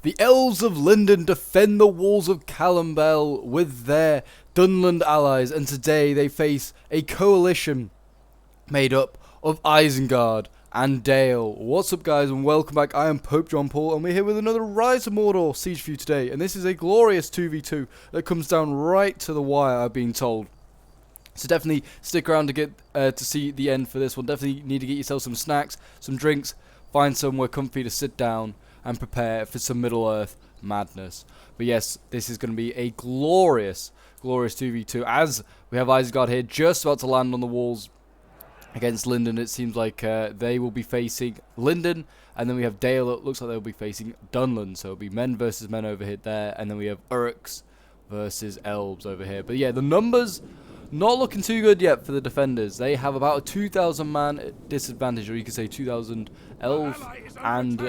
The elves of Linden defend the walls of Callambel with their Dunland allies, and today they face a coalition made up of Isengard and Dale. What's up, guys, and welcome back. I am PopeJohnPaul, and we're here with another Rise of Mordor siege for you today, and this is a glorious 2v2 that comes down right to the wire, I've been told. So definitely stick around to get to see the end for this one. Definitely need to get yourself some snacks, some drinks, find somewhere comfy to sit down and prepare for some Middle-earth madness. But yes, this is going to be a glorious 2v2 as we have Isengard here just about to land on the walls against Linden. It seems like they will be facing Linden, and then we have Dale. It looks like they'll be facing Dunland, so it'll be men versus men over here there, and then we have Uruks versus elves over here. But yeah, the numbers not looking too good yet for the defenders. They have about a 2,000 man disadvantage, or you could say 2,000 elf and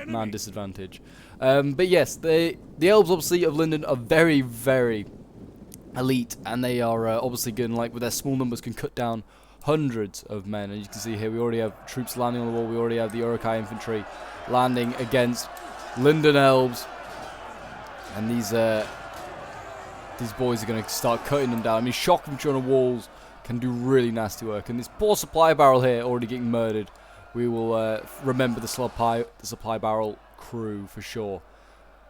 man disadvantage. But yes, the elves obviously of Linden are very, very elite, and they are obviously good, and like with their small numbers can cut down hundreds of men. And you can see here we already have troops landing on the wall. We already have the Urukai infantry landing against Linden elves, and these boys are going to start cutting them down. I mean, shock infantry on the walls can do really nasty work, and this poor supply barrel here already getting murdered. We will remember the supply barrel crew for sure.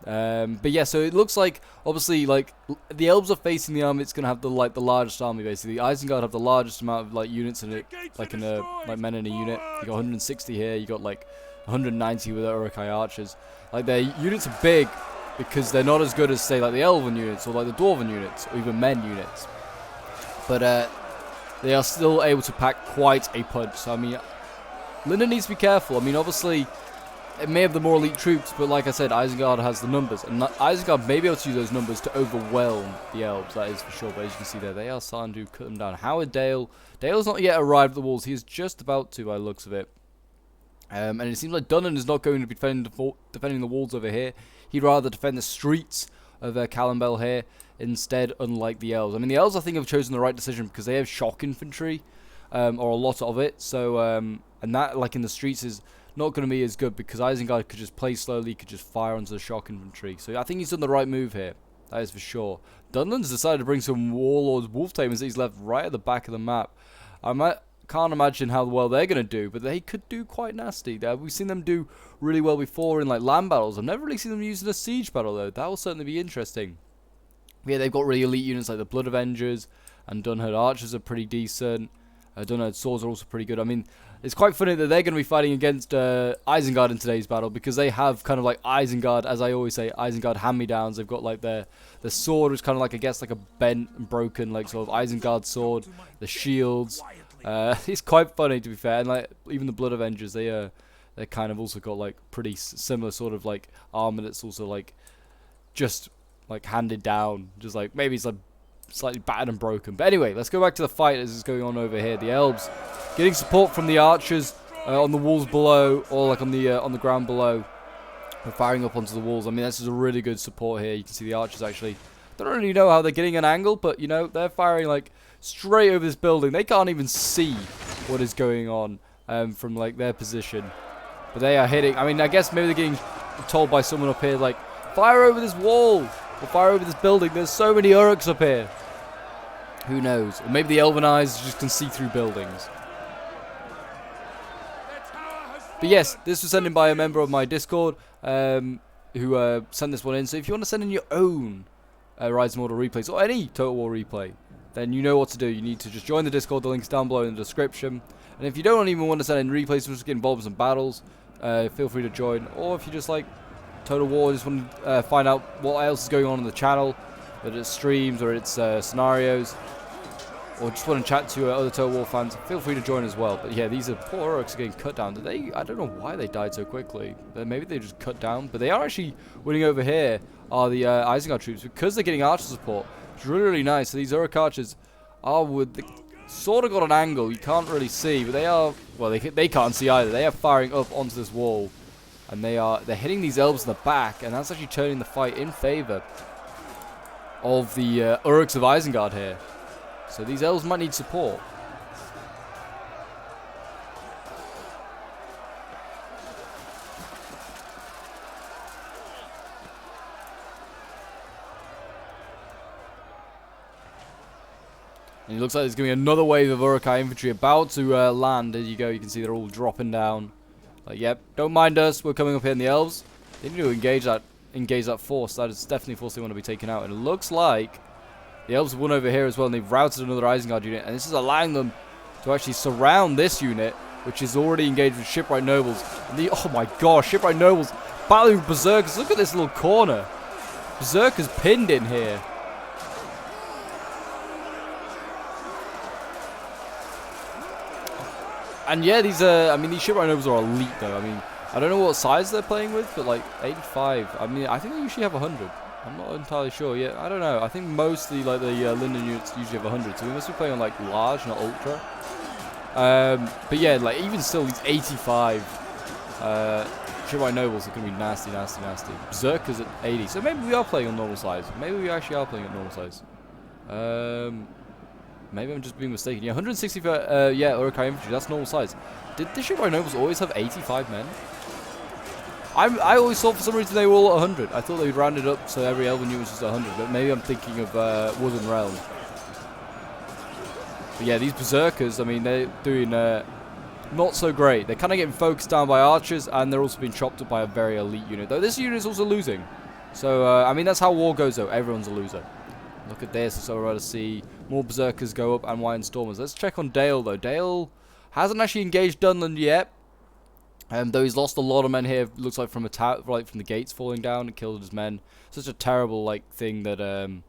But yeah, so it looks like obviously like the elves are facing the army. It's gonna have the largest army basically. Isengard have the largest amount of units in it, men in a unit. You got 160 here. You got like 190 with the Urukai archers. Like their units are big because they're not as good as say like the elven units or like the dwarven units or even men units. But they are still able to pack quite a punch. So I mean, Linden needs to be careful. I mean, obviously it may have the more elite troops, but like I said, Isengard has the numbers, and Isengard may be able to use those numbers to overwhelm the elves, that is for sure. But as you can see there, they are starting to cut them down. Howard Dale's not yet arrived at the walls. He is just about to, by the looks of it. And it seems like Dunnan is not going to be defending the walls over here. He'd rather defend the streets of Callambel here instead, unlike the elves. I mean, the elves, I think, have chosen the right decision because they have shock infantry, or a lot of it. So, and that, like in the streets, is not going to be as good because Isengard could just play slowly, could just fire onto the shock infantry. So I think he's done the right move here. That is for sure. Dunland's decided to bring some warlords, wolf tamers that he's left right at the back of the map. I can't imagine how well they're going to do, but they could do quite nasty. We've seen them do really well before in like land battles. I've never really seen them used in a siege battle though. That will certainly be interesting. Yeah, they've got really elite units like the Blood Avengers, and Dunherd archers are pretty decent. Dunherd swords are also pretty good. I mean, it's quite funny that they're going to be fighting against Isengard in today's battle because they have kind of like Isengard, as I always say, Isengard hand-me-downs. They've got like the sword, which is kind of like, I guess, like a bent and broken like sort of Isengard sword. The shields. It's quite funny, to be fair. And like even the Blood Avengers, they kind of also got like pretty similar sort of like armor that's also like just like handed down. Just like maybe it's like slightly battered and broken. But anyway, let's go back to the fight as it's going on over here. The elves getting support from the archers on the walls below, or like on the ground below. They're firing up onto the walls. I mean, this is a really good support here. You can see the archers actually don't really know how they're getting an angle, but you know, they're firing like straight over this building. They can't even see what is going on from like their position, but they are hitting. I mean, I guess maybe they're getting told by someone up here like, fire over this wall or fire over this building. There's so many Uruks up here. Who knows? Or maybe the elven eyes just can see through buildings. But yes, this was sent in by a member of my Discord who sent this one in. So if you want to send in your own Rise of Mordor replays or any Total War replay, then you know what to do. You need to just join the Discord. The link's down below in the description. And if you don't even want to send in replays, just get involved in some battles, feel free to join. Or if you just like Total War, just want to find out what else is going on in the channel, whether it's streams or it's scenarios, or just want to chat to other Total War fans, feel free to join as well. But yeah, these are poor Uruks getting cut down. I don't know why they died so quickly. Maybe they just cut down, but they are actually winning over here. Are the Isengard troops, because they're getting archer support. It's really, really nice. So these Uruk archers are sort of got an angle. You can't really see, but they are. Well, they can't see either. They are firing up onto this wall, and they're hitting these elves in the back, and that's actually turning the fight in favor of the Uruks of Isengard here. So these elves might need support. And it looks like there's going to be another wave of Uruk-hai infantry about to land. There you go. You can see they're all dropping down. Like, yep, don't mind us. We're coming up here in the elves. They need to engage that force. That is definitely a force they want to be taken out. And it looks like the elves have won over here as well. And they've routed another Isengard unit. And this is allowing them to actually surround this unit, which is already engaged with shipwright nobles. And oh my gosh, shipwright nobles battling with berserkers. Look at this little corner. Berserkers pinned in here. And yeah, these shipwright nobles are elite though. I mean, I don't know what size they're playing with, but like 85. I mean, I think they usually have 100. I'm not entirely sure. Yeah, I don't know. I think mostly like the Linden units usually have 100. So we must be playing on like large, not ultra. But yeah, like even still, these 85 shipwright nobles are going to be nasty, nasty, nasty. Berserkers at 80. So maybe we are playing on normal size. Maybe we actually are playing at normal size. Maybe I'm just being mistaken. Yeah, 160 for, yeah, Uruk-hai infantry. That's normal size. Did the shipwright nobles always have 85 men? I always thought for some reason they were all at 100. I thought they would round it up so every elven unit was just 100. But maybe I'm thinking of Woodland Realm. But yeah, these berserkers, I mean, they're doing not so great. They're kind of getting focused down by archers, and they're also being chopped up by a very elite unit. Though this unit is also losing. So, I mean, that's how war goes, though. Everyone's a loser. Look at this. So we're about to see more berserkers go up and White Stormers. Let's check on Dale, though. Dale hasn't actually engaged Dunland yet. Though he's lost a lot of men here. Looks like from from the gates falling down and killed his men. Such a terrible thing that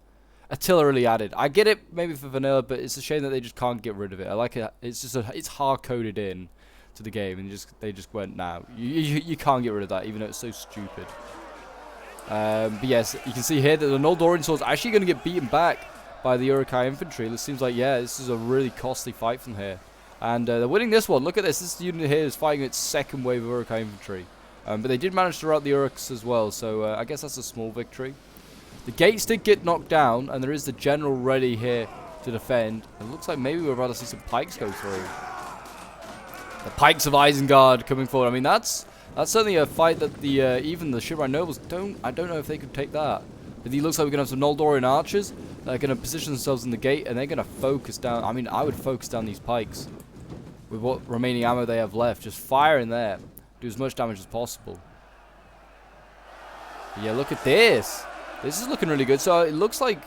Attila really added. I get it maybe for vanilla, but it's a shame that they just can't get rid of it. I like it. It's just it's hard coded in to the game, and they just went, nah, you can't get rid of that, even though it's so stupid. But yes, you can see here that the Noldorian swords are actually going to get beaten back by the Uruk-hai infantry. It seems like, yeah, this is a really costly fight from here. And they're winning this one. Look at this. This unit here is fighting its second wave of Uruk-hai infantry. But they did manage to rout the Uruks as well, so I guess that's a small victory. The gates did get knocked down, and there is the general ready here to defend. It looks like maybe we're about to see some pikes go through. The pikes of Isengard coming forward. I mean, that's certainly a fight that the even the shipwright nobles I don't know if they could take that. But it looks like we're going to have some Noldorian archers that are going to position themselves in the gate, and they're going to focus down. I mean, I would focus down these pikes with what remaining ammo they have left. Just fire in there. Do as much damage as possible. But yeah, look at this. This is looking really good. So it looks like,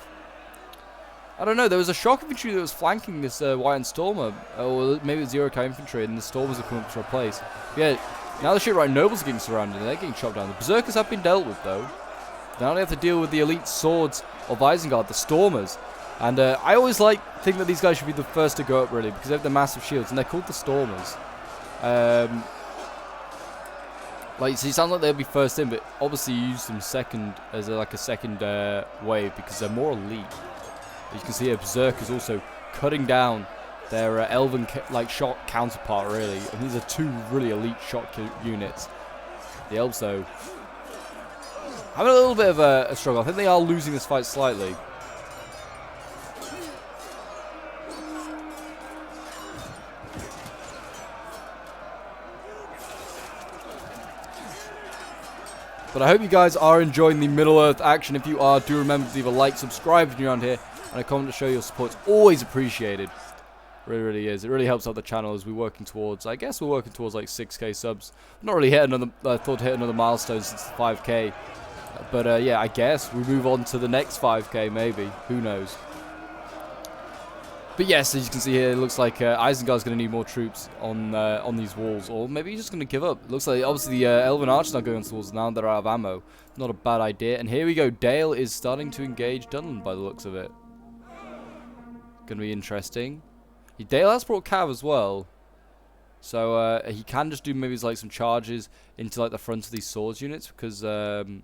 I don't know, there was a shock infantry that was flanking this White Stormer. Or maybe it's the Uruk-hai infantry, and the Stormers have come up to replace. But yeah, now the shipwright nobles are getting surrounded, and they're getting chopped down. The Berserkers have been dealt with, though. Now they have to deal with the elite swords of Isengard, the Stormers. And I always think that these guys should be the first to go up, really, because they have the massive shields, and they're called the Stormers. So it sounds like they'll be first in, but obviously you use them second as a second wave because they're more elite. As you can see here, Berserkers also cutting down their elven shot counterpart, really. And these are two really elite shot units. The elves, though, having a little bit of a struggle. I think they are losing this fight slightly. But I hope you guys are enjoying the Middle-earth action. If you are, do remember to leave a like, subscribe if you're around here, and a comment to show your support. It's always appreciated. Really, really is. It really helps out the channel as we're working towards, I guess we're working towards like 6k subs. Not really hit another, I thought to hit another milestone since the 5k. But yeah, I guess we move on to the next 5k maybe. Who knows? But yes, as you can see here, it looks like Isengard's going to need more troops on these walls. Or maybe he's just going to give up. It looks like, obviously, the Elven Archers are going on walls now. They're out of ammo. Not a bad idea. And here we go. Dale is starting to engage Dunland by the looks of it. Going to be interesting. Dale has brought Cav as well. So he can just do maybe some charges into the front of these swords units. Because even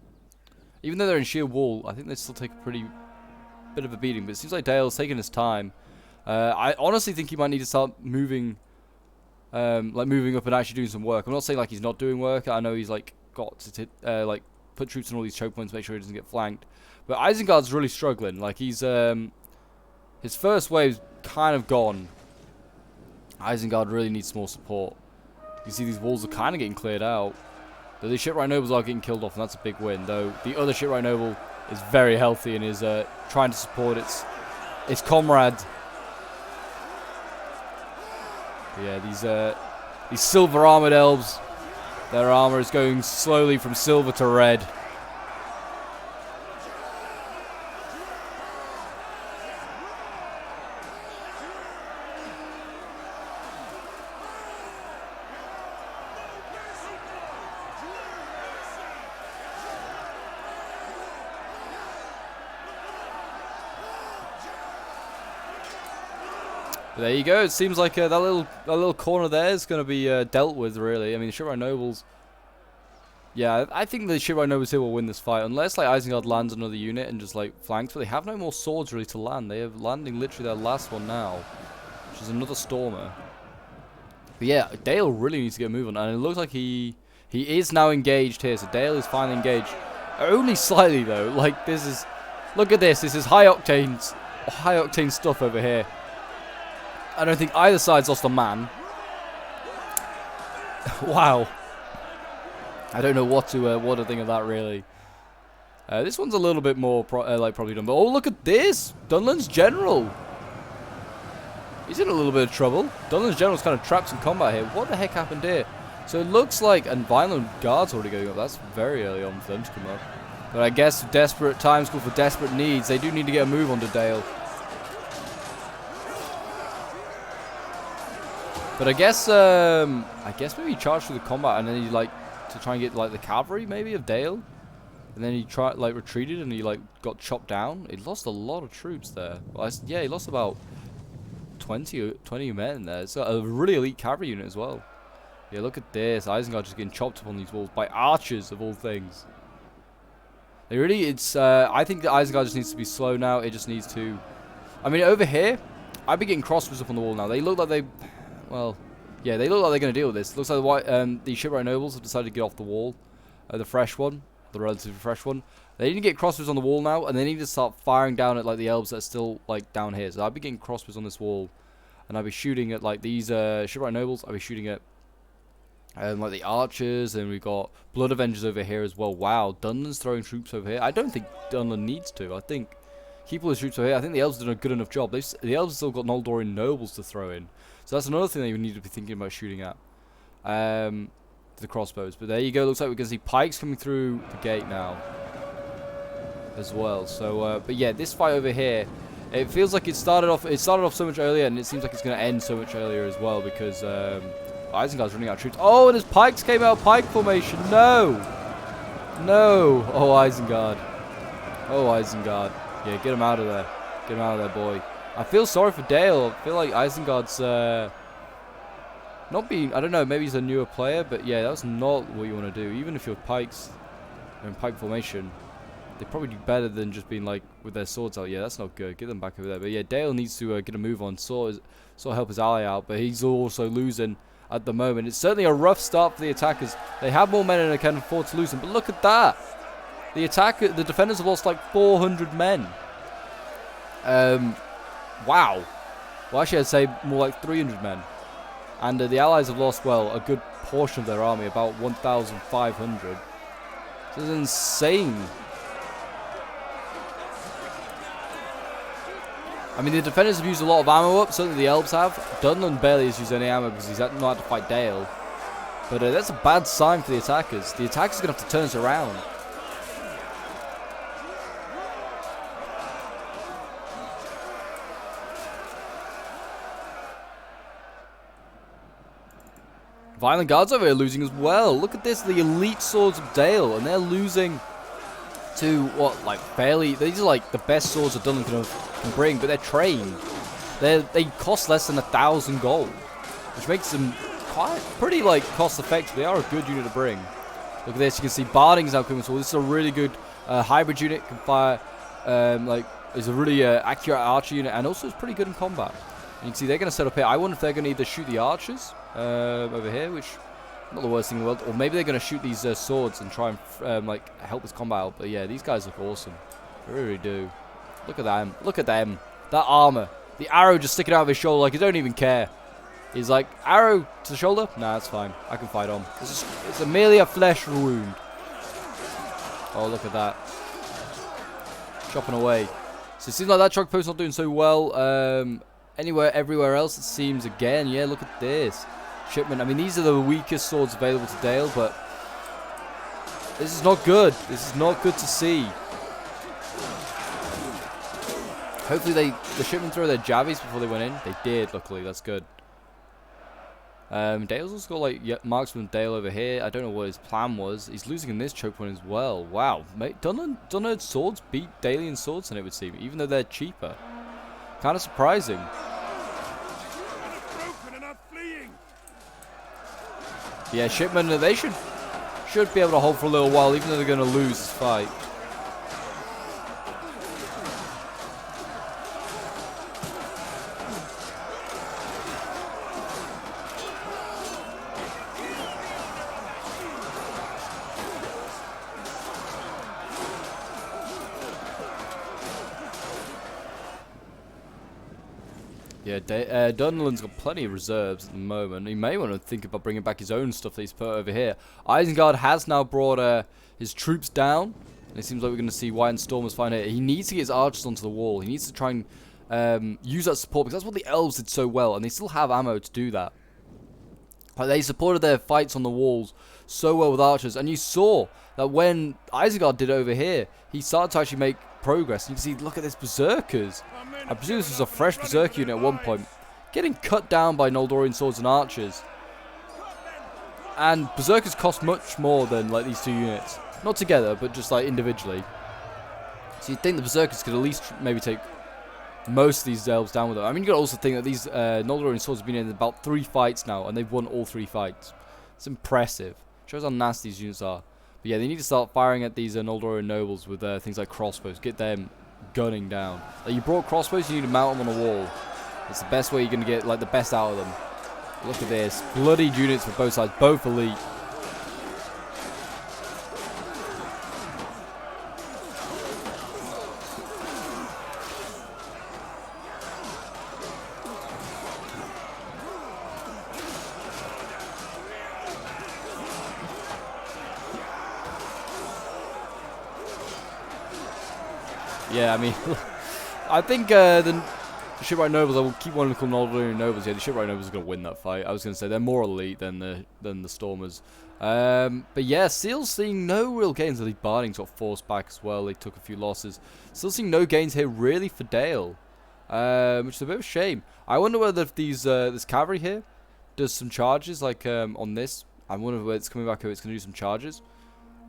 though they're in sheer wall, I think they still take a pretty bit of a beating. But it seems like Dale's taking his time. I honestly think he might need to start moving, moving up and actually doing some work. I'm not saying he's not doing work. I know he's got to put troops in all these choke points, make sure he doesn't get flanked. But Isengard's really struggling. He's his first wave's kind of gone. Isengard really needs more support. You see these walls are kind of getting cleared out. Though the shipwright nobles are getting killed off, and that's a big win. Though the other shipwright noble is very healthy and is trying to support its comrade. Yeah, these silver armored elves, their armor is going slowly from silver to red. But there you go. It seems like that little corner there is going to be dealt with, really. I mean, the Chivalry Nobles. Yeah, I think the Chivalry Nobles here will win this fight, unless like Isengard lands another unit and just like flanks. But they have no more swords really to land. They are landing literally their last one now, which is another Stormer. But yeah, Dale really needs to get a move on, and it looks like he is now engaged here. So Dale is finally engaged, only slightly though. Like this is, look at this. This is high octane stuff over here. I don't think either side's lost a man. Wow. I don't know what to think of that, really. This one's a little bit more probably done. But oh, look at this! Dunland's general. He's in a little bit of trouble. Dunland's general's kind of trapped in combat here. What the heck happened here? So it looks like, and Violent Guard's already going up. That's very early on for them to come up. But I guess desperate times call for desperate needs. They do need to get a move onto Dale. But I guess maybe he charged through the combat and then he like to try and get like the cavalry maybe of Dale, and then he retreated and he like got chopped down. He lost a lot of troops there. Well, yeah, he lost about 20 men there. It's a really elite cavalry unit as well. Yeah, look at this. Isengard just getting chopped up on these walls by archers of all things. They really, I think that Isengard just needs to be slow now. It just needs to. I mean, over here, I'd be getting crossbows up on the wall now. They look like they. Well, yeah, they look like they're going to deal with this. It looks like the Chivalry Nobles have decided to get off the wall. The fresh one. The relatively fresh one. They need to get crossbows on the wall now, and they need to start firing down at like the elves that are still like down here. So I'd be getting crossbows on this wall, and I'd be shooting at like these Chivalry Nobles. I'd be shooting at like the archers, and we've got Blood Avengers over here as well. Wow, Dunland's throwing troops over here. I don't think Dunland needs to. I think keep all his troops over here. I think the elves have done a good enough job. The elves have still got Noldorian nobles to throw in. So that's another thing that you need to be thinking about shooting at. The crossbows. But there you go. Looks like we're going to see pikes coming through the gate now as well. So, but yeah, this fight over here, it feels like it started off so much earlier, and it seems like it's going to end so much earlier as well because Isengard's running out of troops. Oh, and his pikes came out of pike formation. No! No! Oh, Isengard. Oh, Isengard. Yeah, get him out of there. Get him out of there, boy. I feel sorry for Dale. I feel like Isengard's not being, I don't know, maybe he's a newer player, but yeah, that's not what you want to do. Even if you're pikes, in pike formation, they'd probably do better than just being like with their swords out. Yeah, that's not good. Get them back over there. But yeah, Dale needs to get a move on, sort of help his ally out, but he's also losing at the moment. It's certainly a rough start for the attackers. They have more men than they can afford to lose them, but look at that. The defenders have lost like 400 men. Wow. Well, actually, I'd say more like 300 men. And the Allies have lost, well, a good portion of their army, about 1,500. This is insane. I mean, the defenders have used a lot of ammo up, certainly the elves have. Dunland barely has used any ammo because he's not had to fight Dale. But that's a bad sign for the attackers. The attackers are going to have to turn this around. Violent Guards over here losing as well. Look at this, the elite swords of Dale, and they're losing to what, like fairly. These are like the best swords that Dunland can bring, but they're trained. They cost less than 1,000 gold, which makes them pretty like cost effective. They are a good unit to bring. Look at this, you can see Barding's now coming. So this is a really good hybrid unit. Can fire is a really accurate archer unit, and also it's pretty good in combat. And you can see they're going to set up here. I wonder if they're going to either shoot the archers over here, which not the worst thing in the world, or maybe they're going to shoot these swords and try and like help this combat out. But yeah, these guys look awesome. They really do. Look at them. Look at them. That armor. The arrow just sticking out of his shoulder like he don't even care. He's like, arrow to the shoulder? Nah, that's fine. I can fight on. It's merely a flesh wound. Oh, look at that. Chopping away. So it seems like that truck post's not doing so well. anywhere, everywhere else it seems again. Yeah, look at this. Shipment. I mean, these are the weakest swords available to Dale, but this is not good. This is not good to see. Hopefully the shipment throw their javies before they went in. They did, luckily. That's good. Dale's also got like marksman Dale over here. I don't know what his plan was. He's losing in this choke point as well. Wow, mate, Dunherd's swords beat Dalian swords, and it would seem, even though they're cheaper. Kind of surprising. Yeah, shipmen, they should be able to hold for a little while, even though they're going to lose this fight. Yeah, Dunland's got plenty of reserves at the moment. He may want to think about bringing back his own stuff that he's put over here. Isengard has now brought his troops down. And it seems like we're going to see White and Stormers find it. He needs to get his archers onto the wall. He needs to try and use that support, because that's what the elves did so well. And they still have ammo to do that. Like, they supported their fights on the walls so well with archers. And you saw that when Isengard did over here, he started to actually make progress. And you can see, look at this berserkers. I presume this was a fresh berserker unit at one point, getting cut down by Noldorian swords and archers. And berserkers cost much more than like these two units, not together, but just like individually. So you'd think the berserkers could at least maybe take most of these elves down with them. I mean, you got to also think that these Noldorian swords have been in about 3 fights now, and they've won all 3 fights. It's impressive. Shows how nasty these units are. But yeah, they need to start firing at these Noldorian nobles with things like crossbows. Get them gunning down. Like, you brought crossbows, you need to mount them on a wall. It's the best way you're going to get like the best out of them. Look at this. Bloodied units for both sides. Both elite. Yeah, I mean, I think the Shipwright Nobles, I will keep wanting to call Noldorian Nobles. Yeah, the Shipwright Nobles are going to win that fight. I was going to say they're more elite than the Stormers. But yeah, still seeing no real gains. The Bardings got forced back as well. They took a few losses. Still seeing no gains here really for Dale, which is a bit of a shame. I wonder whether if this cavalry here does some charges like on this. I wonder whether it's coming back here. It's going to do some charges.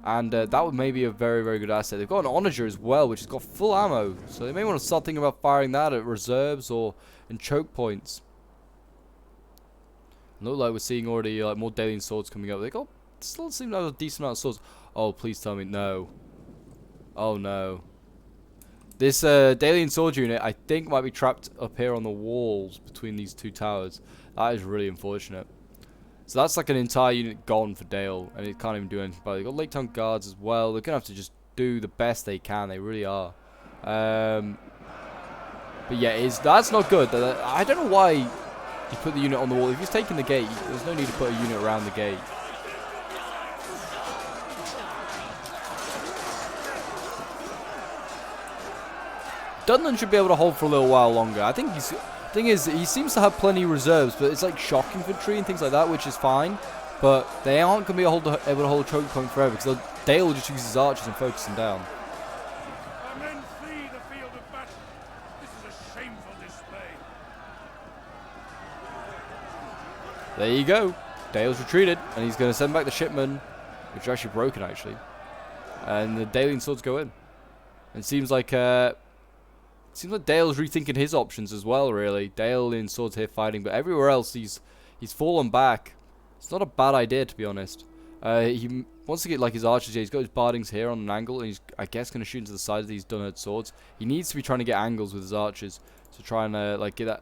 And that would maybe a very, very good asset. They've got an Onager as well, which has got full ammo. So they may want to start thinking about firing that at reserves or in choke points. Look like we're seeing already like more Dalian swords coming up. They got still seem to have a decent amount of swords. Oh, please tell me no. Oh no. This Dalian sword unit, I think, might be trapped up here on the walls between these 2 towers. That is really unfortunate. So that's like an entire unit gone for Dale, and it can't even do anything about it. They've got Lake Town Guards as well. They're going to have to just do the best they can. They really are. But yeah, that's not good. I don't know why he put the unit on the wall. If he's taking the gate, there's no need to put a unit around the gate. Dunland should be able to hold for a little while longer. I think thing is, he seems to have plenty of reserves, but it's like shock infantry and things like that, which is fine. But they aren't going to be able to hold a choke point forever, because Dale will just use his archers and focus them down. Our men flee the field of battle. This is a shameful display. There you go. Dale's retreated, and he's going to send back the shipmen, which are actually broken, actually. And the Dalian swords go in. It seems like Dale's rethinking his options as well, really. Dale in swords here fighting, but everywhere else he's fallen back. It's not a bad idea, to be honest. He wants to get like his archers here. He's got his bardings here on an angle, and he's, I guess, going to shoot into the side of these Dunherd swords. He needs to be trying to get angles with his archers to try and like get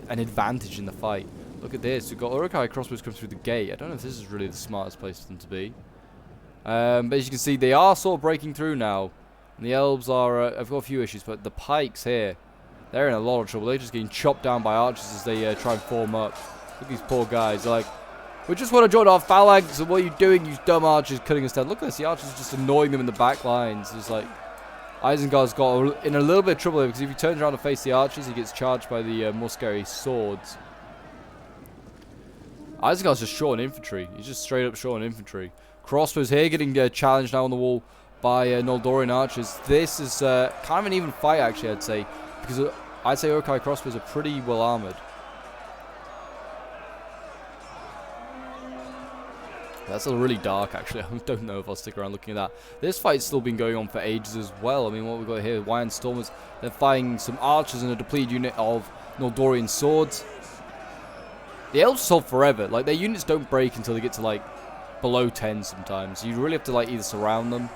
an advantage in the fight. Look at this. We've got Uruk-hai crossbows come through the gate. I don't know if this is really the smartest place for them to be. But as you can see, they are sort of breaking through now. And the elves are, I've got a few issues, but the pikes here, they're in a lot of trouble. They're just getting chopped down by archers as they try and form up. Look at these poor guys. They're like, we just want to join our phalanx, and what are you doing, you dumb archers, cutting us down? Look at this, the archers are just annoying them in the back lines. It's like, Isengard's got in a little bit of trouble here, because if he turns around to face the archers, he gets charged by the more scary swords. Isengard's just short on infantry. He's just straight up short on infantry. Crossbows here getting challenged now on the wall by Noldorian archers. This is kind of an even fight, actually, I'd say, because I'd say Uruk-hai crossbows are pretty well armored. That's a really dark, actually. I don't know if I'll stick around looking at that. This fight's still been going on for ages as well. I mean, what we've got here, Wyand Stormers, they're fighting some archers and a depleted unit of Noldorian swords. The elves hold forever. Like, their units don't break until they get to, like, below 10 sometimes. You really have to, like, either surround them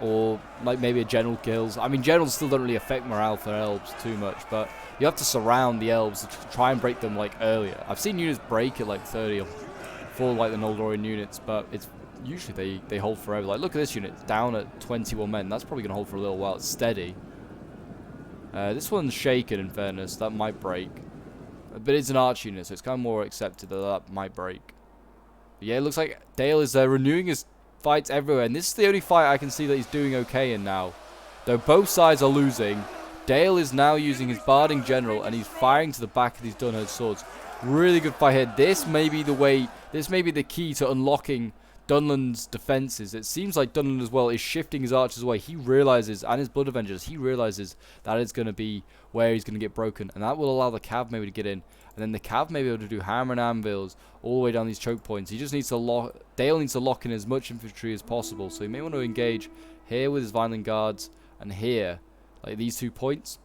or, like, maybe a general kills. I mean, generals still don't really affect morale for elves too much, but you have to surround the elves to try and break them, like, earlier. I've seen units break at, like, 30 or for like the Noldorian units, but it's usually they hold forever. Like, look at this unit, down at 21 men. That's probably gonna hold for a little while. It's steady. This one's shaken, in fairness. That might break, but it's an arch unit, so it's kind of more accepted that that might break. But yeah, it looks like Dale is renewing his fights everywhere, and this is the only fight I can see that he's doing okay in now. Though both sides are losing, Dale is now using his barding general, and he's firing to the back of these Dunherd swords. Really good fight here. This may be the way. This may be the key to unlocking Dunland's defenses. It seems like Dunland as well is shifting his archers away. He realizes, and his Blood Avengers, he realizes that it's going to be where he's going to get broken, and that will allow the Cav maybe to get in, and then the Cav may be able to do hammer and anvils all the way down these choke points. He just needs to lock. Dale needs to lock in as much infantry as possible, so he may want to engage here with his Vineland Guards and here, like these 2 points,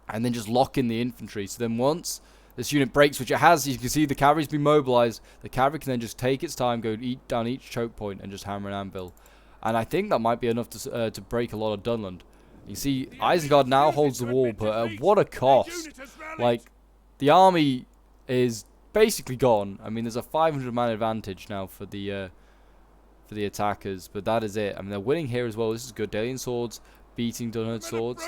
and then just lock in the infantry. So then once this unit breaks, which it has, you can see the cavalry's been mobilized. The cavalry can then just take its time, go down each choke point, and just hammer and anvil. And I think that might be enough to break a lot of Dunland. You see, Isengard now holds the wall, but at what a cost! Like, the army is basically gone. I mean, there's a 500-man advantage now for the attackers, but that is it. I mean, they're winning here as well. This is good. Dalian swords beating Dunherd swords.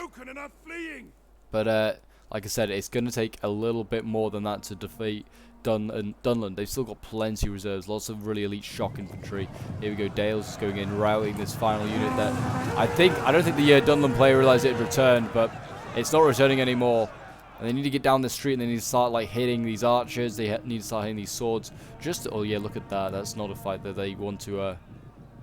But like I said, it's going to take a little bit more than that to defeat Dunland. They've still got plenty of reserves, lots of really elite shock infantry. Here we go, Dale's just going in, routing this final unit that I don't think the Dunland player realized it had returned, but it's not returning anymore. And they need to get down the street, and they need to start like hitting these archers. They need to start hitting these swords. Oh yeah, look at that. That's not a fight that they want to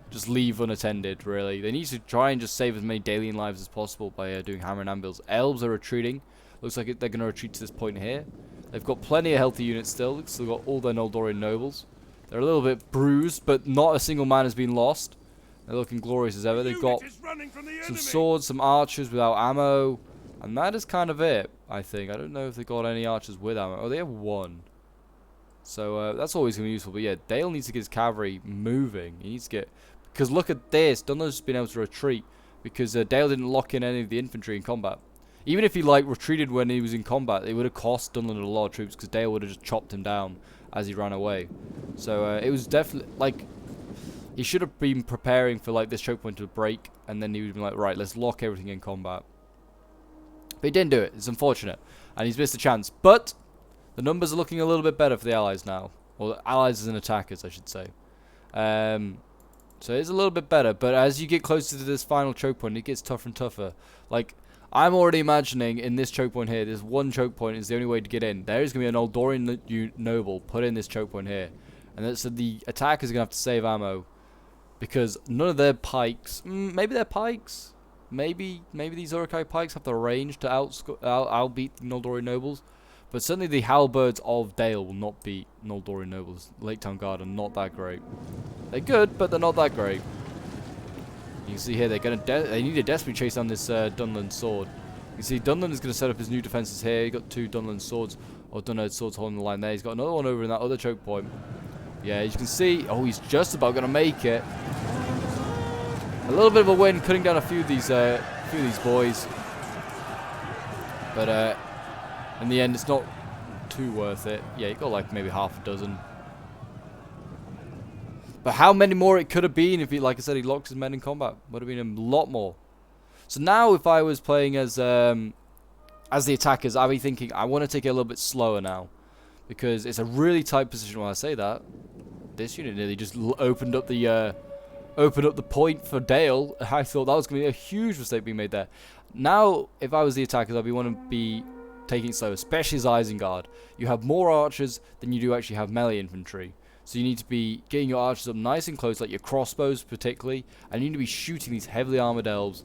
just leave unattended, really. They need to try and just save as many Dalian lives as possible by doing hammer and anvils. Elves are retreating. Looks like they're going to retreat to this point here. They've got plenty of healthy units still. They've still got all their Noldorian nobles. They're a little bit bruised, but not a single man has been lost. They're looking glorious as ever. They've got some swords, some archers without ammo, and that is kind of it, I think. I don't know if they've got any archers with ammo. Oh, they have one. So that's always going to be useful. But yeah, Dale needs to get his cavalry moving. He needs to get... Because look at this. Dunland's been able to retreat because Dale didn't lock in any of the infantry in combat. Even if he like retreated when he was in combat, it would have cost Dunland a lot of troops because Dale would have just chopped him down as he ran away. So it was definitely like he should have been preparing for like this choke point to break, and then he would have been like, right, let's lock everything in combat. But he didn't do it. It's unfortunate, and he's missed a chance. But the numbers are looking a little bit better for the allies now, or the allies as in attackers, I should say. So it's a little bit better. But as you get closer to this final choke point, it gets tougher and tougher. Like, I'm already imagining in this choke point here, this one choke point is the only way to get in. There is going to be an Noldorian noble put in this choke point here. And so the attackers are going to have to save ammo. Because none of their pikes, maybe their pikes, maybe these Uruk-hai pikes have the range to outbeat the Noldorian nobles. But certainly the halberds of Dale will not beat Noldorian nobles. Lake Town Guard are not that great. They're good, but they're not that great. You can see here they need to desperately chase down this Dunland sword. You can see Dunland is going to set up his new defenses here. He's got 2 Dunland swords, or Dunherd swords holding the line there. He's got another one over in that other choke point. Yeah, as you can see, oh, he's just about going to make it. A little bit of a win, cutting down a few of these boys. But in the end, it's not too worth it. Yeah, you got like maybe half a dozen. But how many more it could have been if he, like I said, he locked his men in combat. Would have been a lot more. So now if I was playing as the attackers, I'd be thinking, I want to take it a little bit slower now. Because it's a really tight position when I say that. This unit nearly just opened up the open up the point for Dale. I thought that was going to be a huge mistake being made there. Now, if I was the attackers, I'd want to be taking it slow, especially as Isengard. You have more archers than you do actually have melee infantry. So you need to be getting your archers up nice and close, like your crossbows particularly, and you need to be shooting these heavily armored elves,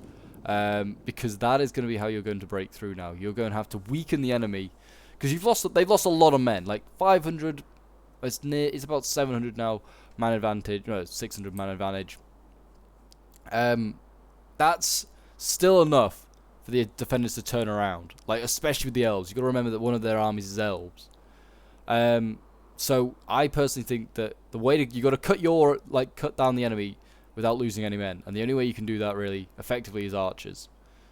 because that is going to be how you're going to break through now. You're going to have to weaken the enemy, because they've lost a lot of men, like 500, it's about 700 now, man advantage, no, 600 man advantage. That's still enough for the defenders to turn around, like especially with the elves. You've got to remember that one of their armies is elves. So I personally think that the way you got to cut down the enemy without losing any men, and the only way you can do that really effectively is archers.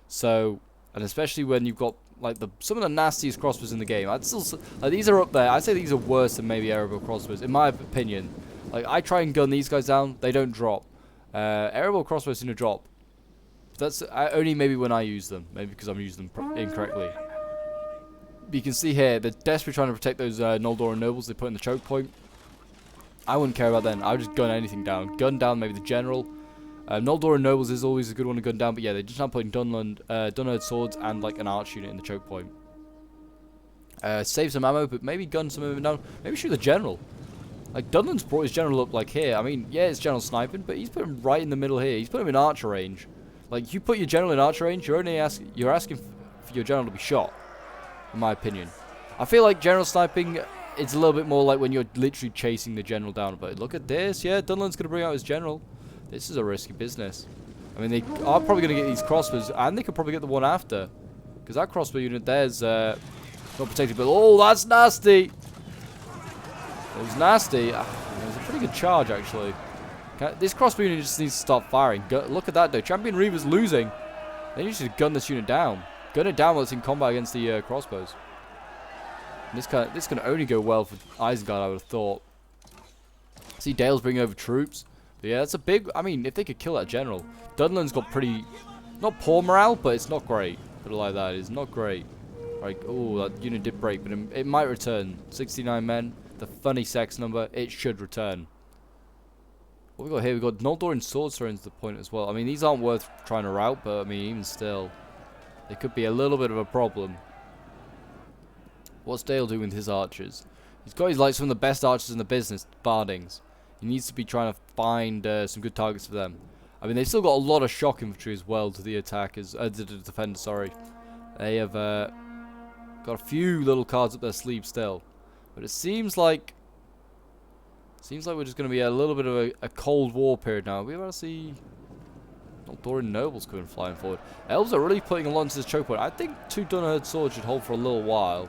So, and especially when you've got like some of the nastiest crossbows in the game. I'd still like these are up there. I'd say these are worse than maybe aerial crossbows in my opinion. Like I try and gun these guys down, they don't drop. Aerial crossbows seem to drop. That's only maybe when I use them, maybe because I'm using them incorrectly. But you can see here, they're desperately trying to protect those Noldoran nobles they put in the choke point. I wouldn't care about them. I would just gun anything down. Gun down maybe the general. Noldoran nobles is always a good one to gun down, but yeah, they're just not putting Dunherd swords and like an arch unit in the choke point. Save some ammo, but maybe gun some of them down. Maybe shoot the general. Like Dunland's brought his general up like here. I mean, yeah, it's general sniping, but he's put him right in the middle here. He's put him in archer range. Like you put your general in archer range, you're asking for your general to be shot. In my opinion, I feel like general sniping, it's a little bit more like when you're literally chasing the general down. But look at this, yeah, Dunland's gonna bring out his general. This is a risky business. I mean, they are probably gonna get these crossbows, and they could probably get the one after, because that crossbow unit there's not protected. But oh, that's nasty. It was nasty. It was a pretty good charge actually. This crossbow unit just needs to start firing. Look at that though. Champion Reaver's losing. They need to gun this unit down. Gun it down while it's in combat against the crossbows. And this can only go well for Isengard, I would have thought. See, Dale's bringing over troops. But yeah, that's a big... I mean, if they could kill that general. Dunland's got pretty... Not poor morale, but it's not great. Put it like that. It's not great. Like, oh, that unit did break, but it might return. 69 men. The funny sex number. It should return. What we got here? We got Noldoran swords thrown into the point as well. I mean, these aren't worth trying to rout, but I mean, even still... It could be a little bit of a problem. What's Dale doing with his archers? He's got his like some of the best archers in the business, Bardings. He needs to be trying to find some good targets for them. I mean, they've still got a lot of shock infantry as well to the attackers, to the defenders. Sorry, they have got a few little cards up their sleeve still, but it seems like we're just going to be a little bit of a Cold War period now. We're about to see. Noldoran nobles coming flying forward. Elves are really putting a lot into this choke point. I think 2 Dunherd swords should hold for a little while.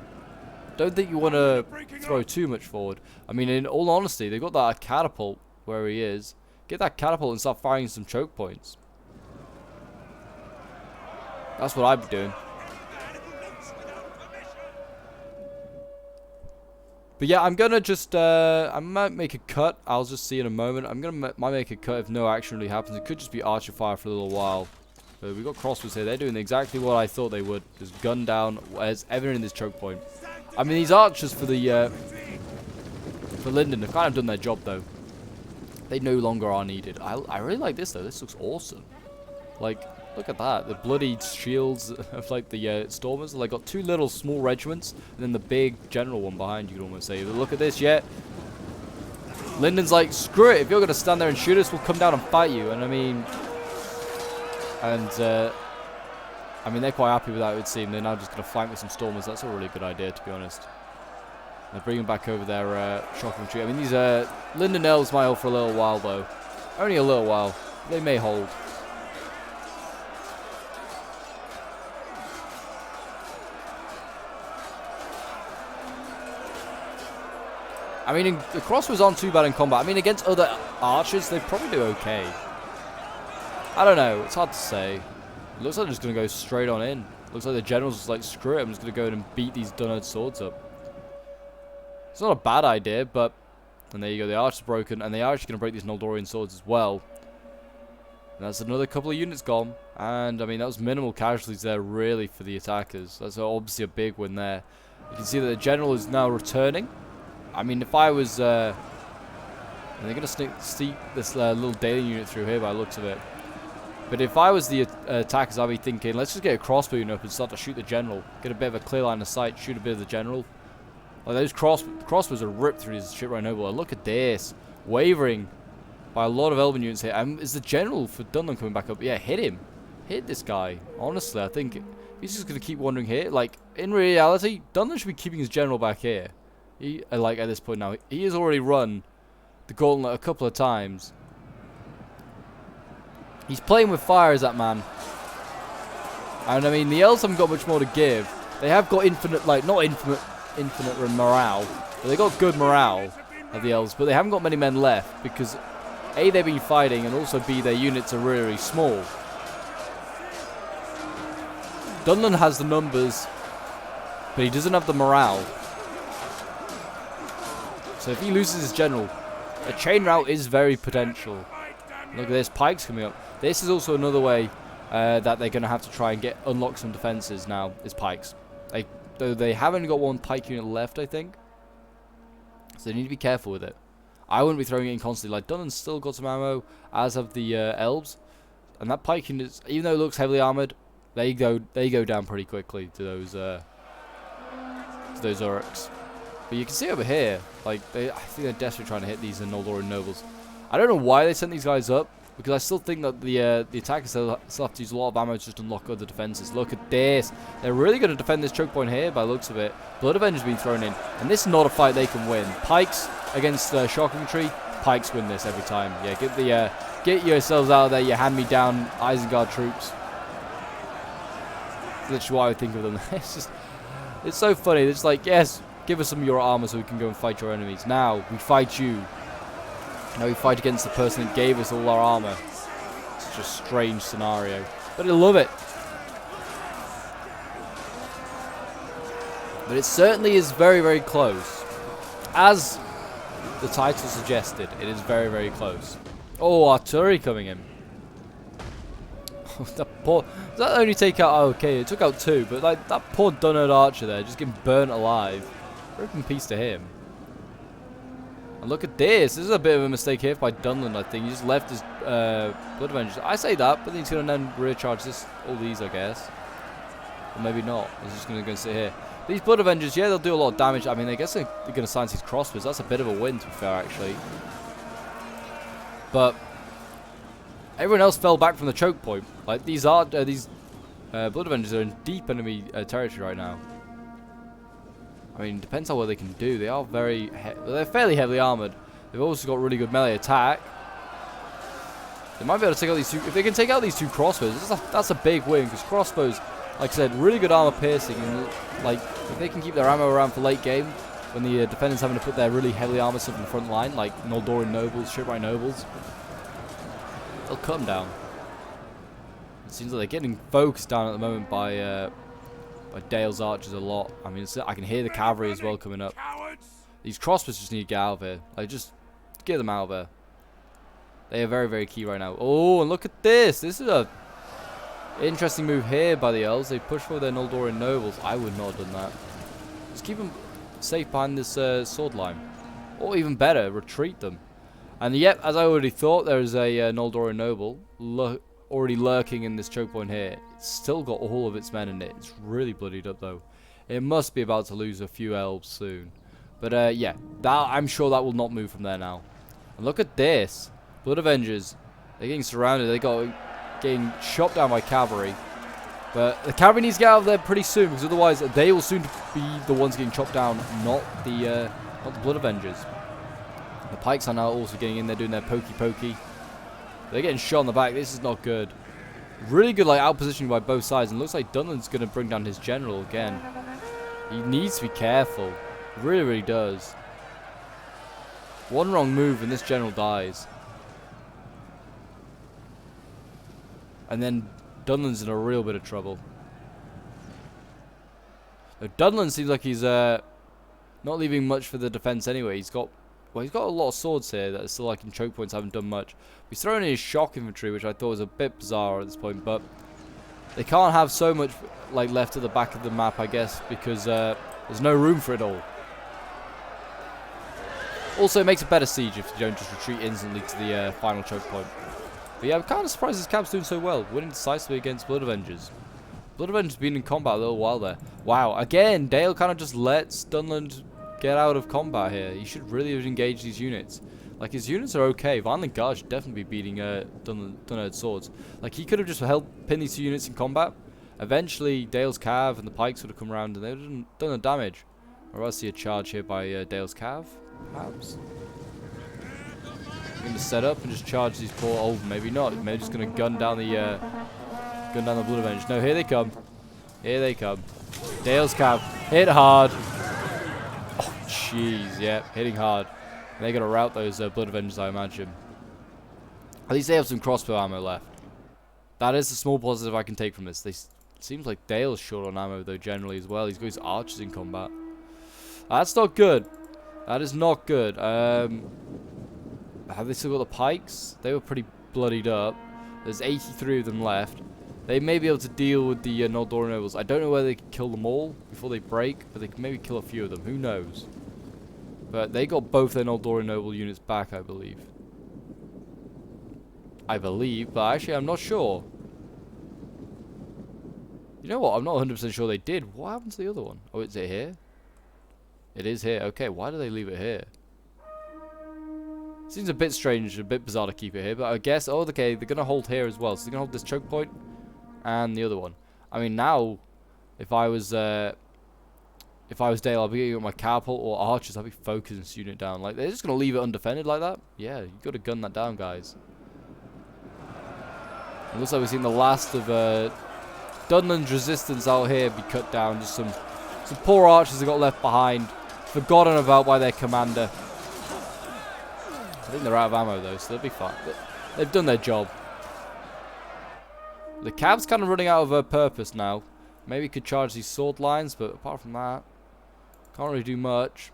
Don't think you want to throw too much forward. I mean, in all honesty, they've got that catapult where he is. Get that catapult and start firing some choke points. That's what I'd be doing. But yeah, I'm gonna just, I might make a cut. I'll just see in a moment. I'm gonna might make a cut if no action really happens. It could just be archer fire for a little while. But we've got crossbows here. They're doing exactly what I thought they would. Just gun down as everything in this choke point. I mean, these archers for the, for Linden have kind of done their job though. They no longer are needed. I really like this though. This looks awesome. Like, look at that. The bloody shields of like the stormers. They got 2 little small regiments, and then the big general one behind. You could almost say. But look at this. Yeah. Linden's like, screw it. If you're gonna stand there and shoot us, we'll come down and fight you. And I mean, they're quite happy with that. It would seem they're now just gonna flank with some stormers. That's a really good idea, to be honest. They're bringing back over their shock infantry. I mean, these Linden elves might hold for a little while though. Only a little while. They may hold. I mean, the crossbows aren't too bad in combat. I mean, against other archers, they probably do okay. I don't know. It's hard to say. It looks like they're just going to go straight on in. Looks like the general's just like, screw it. I'm just going to go in and beat these Dunherd swords up. It's not a bad idea, but... And there you go. The archer's broken. And they are actually going to break these Noldorian swords as well. And that's another couple of units gone. And, I mean, that was minimal casualties there, really, for the attackers. That's obviously a big win there. You can see that the general is now returning. I mean, if I was And they're going to sneak this little daily unit through here by the looks of it. But if I was the attackers, I'd be thinking, let's just get a crossbow unit up and start to shoot the general. Get a bit of a clear line of sight, shoot a bit of the general. Like those crossbows are ripped through his ship right noble. Look at this. Wavering by a lot of Elven units here. Is the general for Dunland coming back up? Yeah, hit him. Hit this guy. Honestly, I think he's just going to keep wandering here. Like, in reality, Dunland should be keeping his general back here. Like, at this point now. He has already run the gauntlet a couple of times. He's playing with fire as that man. And I mean, the elves haven't got much more to give. They have got infinite, like, not infinite morale, but they got good morale of the elves, but they haven't got many men left because A, they've been fighting, and also B, their units are really, really small. Dunland has the numbers, but he doesn't have the morale. So if he loses his general, a chain rout is very potential. Look at this, pikes coming up. This is also another way that they're going to have to try and unlock some defenses now, is pikes. Though they have only got one pike unit left, I think. So they need to be careful with it. I wouldn't be throwing it in constantly. Like, Dunland's still got some ammo, as have the elves. And that pike unit, even though it looks heavily armoured, they go down pretty quickly to those orcs. But you can see over here, like, I think they're desperately trying to hit these Noldoran nobles. I don't know why they sent these guys up, because I still think that the attackers still have to use a lot of ammo to just unlock other defenses. Look at this. They're really going to defend this choke point here by the looks of it. Blood Avenger's been thrown in, and this is not a fight they can win. Pikes against shock infantry, pikes win this every time. Yeah, get yourselves out of there, you hand-me-down Isengard troops. That's literally what I would think of them. It's so funny. It's like, yes, give us some of your armor so we can go and fight your enemies. Now, we fight you. Now we fight against the person that gave us all our armor. Such a strange scenario. But I love it. But it certainly is very, very close. As the title suggested, it is very, very close. Oh, artillery coming in. Does that only take out... Oh, okay, it took out 2. But like that poor Dunnard archer there, just getting burnt alive. Rip in peace to him. And look at this. This is a bit of a mistake here by Dunland, I think. He just left his Blood Avengers. I say that, but then he's going to then rear charge all these, I guess. Or maybe not. He's just going to go sit here. These Blood Avengers, yeah, they'll do a lot of damage. I mean, I guess they're going to silence these crossbows. That's a bit of a win, to be fair, actually. But everyone else fell back from the choke point. Like, these Blood Avengers are in deep enemy territory right now. I mean, depends on what they can do. They are they're fairly heavily armored. They've also got really good melee attack. They might be able to take out these two. If they can take out these 2 crossbows, that's a big win, because crossbows, like I said, really good armor piercing. And like, if they can keep their ammo around for late game, when the defenders having to put their really heavily armored stuff in the front line, like Noldoran nobles, shipwright nobles, they'll cut them down. It seems like they're getting focused down at the moment by Dale's archers a lot. I mean, I can hear the cavalry as well coming up. These crossbows just need to get out of here. Like, just get them out of there. They are very, very key right now. Oh, and look at this. This is a interesting move here by the elves. They push for their Noldoran nobles. I would not have done that. Just keep them safe behind this sword line. Or even better, retreat them. And yep, as I already thought, there's a Noldoran noble already lurking in this choke point here. It's still got all of its men in it. It's really bloodied up though. It must be about to lose a few elves soon. But yeah, I'm sure that will not move from there now. And look at this. Blood Avengers. They're getting surrounded. They're getting shot down by cavalry. But the cavalry needs to get out of there pretty soon, because otherwise they will soon be the ones getting chopped down, not the Blood Avengers. The pikes are now also getting in there doing their pokey. They're getting shot in the back. This is not good. Really good, like, out-positioning by both sides. And looks like Dunland's going to bring down his general again. He needs to be careful. Really, really does. One wrong move and this general dies. And then Dunland's in a real bit of trouble. Now, Dunland seems like he's not leaving much for the defense anyway. He's got a lot of swords here that are still like in choke points, haven't done much. He's thrown in his shock infantry, which I thought was a bit bizarre at this point, but they can't have so much like left at the back of the map, I guess, because there's no room for it all. Also, it makes a better siege if you don't just retreat instantly to the final choke point. But yeah, I'm kind of surprised this camp's doing so well, winning decisively against Blood Avengers. Blood Avengers been in combat a little while there. Wow, again, Dale kind of just lets Dunland get out of combat here. He should really have engaged these units. Like, his units are okay. Violent Guard should definitely be beating Dunlard's swords. Like, he could have just helped pin these two units in combat. Eventually, Dale's Cav and the Pikes would have come around and they would have done the damage. Or else see a charge here by Dale's Cav, perhaps? Going to set up and just charge these poor... Oh, maybe not. Maybe just going to gun down the Blood Avengers. No, here they come. Here they come. Dale's Cav. Hit hard. Oh, jeez. Yeah, hitting hard. They're going to rout those Blood Avengers, I imagine. At least they have some crossbow ammo left. That is a small positive I can take from this. Seems like Dale's short on ammo, though, generally, as well. He's got his archers in combat. That's not good. That is not good. Have they still got the pikes? They were pretty bloodied up. There's 83 of them left. They may be able to deal with the Noldor nobles. I don't know whether they can kill them all before they break, but they can maybe kill a few of them. Who knows? But they got both their Noldor noble units back, I believe. But actually I'm not sure. You know what? I'm not 100% sure they did. What happened to the other one? Oh, is it here? It is here. Okay, why do they leave it here? Seems a bit strange, a bit bizarre to keep it here, but I guess, oh, okay, they're going to hold here as well. So they're going to hold this choke point and the other one. I mean, now, if I was Dale, I'd be getting my catapult or archers. I'd be focusing this unit down. Like, they're just going to leave it undefended like that? Yeah, you got to gun that down, guys. It looks like we've seen the last of Dunland's resistance out here be cut down. Just some poor archers that got left behind, forgotten about by their commander. I think they're out of ammo though, so they'll be fine. They've done their job. The Cav's kind of running out of purpose now. Maybe could charge these sword lines, but apart from that, can't really do much.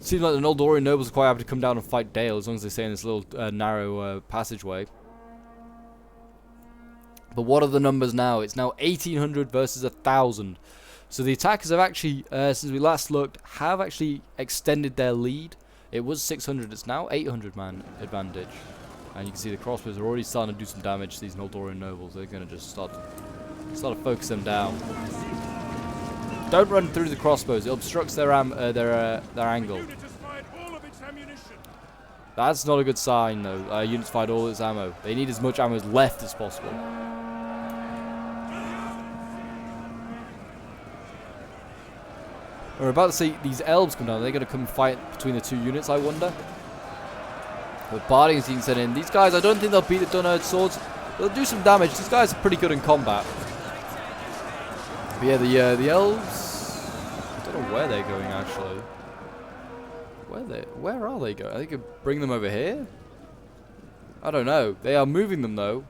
Seems like the Noldorian nobles are quite happy to come down and fight Dale, as long as they stay in this little narrow passageway. But what are the numbers now? It's now 1,800 versus 1,000. So the attackers have actually, since we last looked, have actually extended their lead. It was 600, it's now 800 man advantage. And you can see the crossbows are already starting to do some damage to these Noldorian nobles. They're going to just start to focus them down. Don't run through the crossbows. It obstructs their angle. That's not a good sign, though. Units fired all its ammo. They need as much ammo left as possible. We're about to see these elves come down. They're going to come fight between the two units, I wonder. With Barding being sent in. These guys, I don't think they'll beat the Dunherd swords. They'll do some damage. These guys are pretty good in combat. But yeah, the elves... I don't know where they're going, actually. Where are they going? I think I could bring them over here? I don't know. They are moving them, though.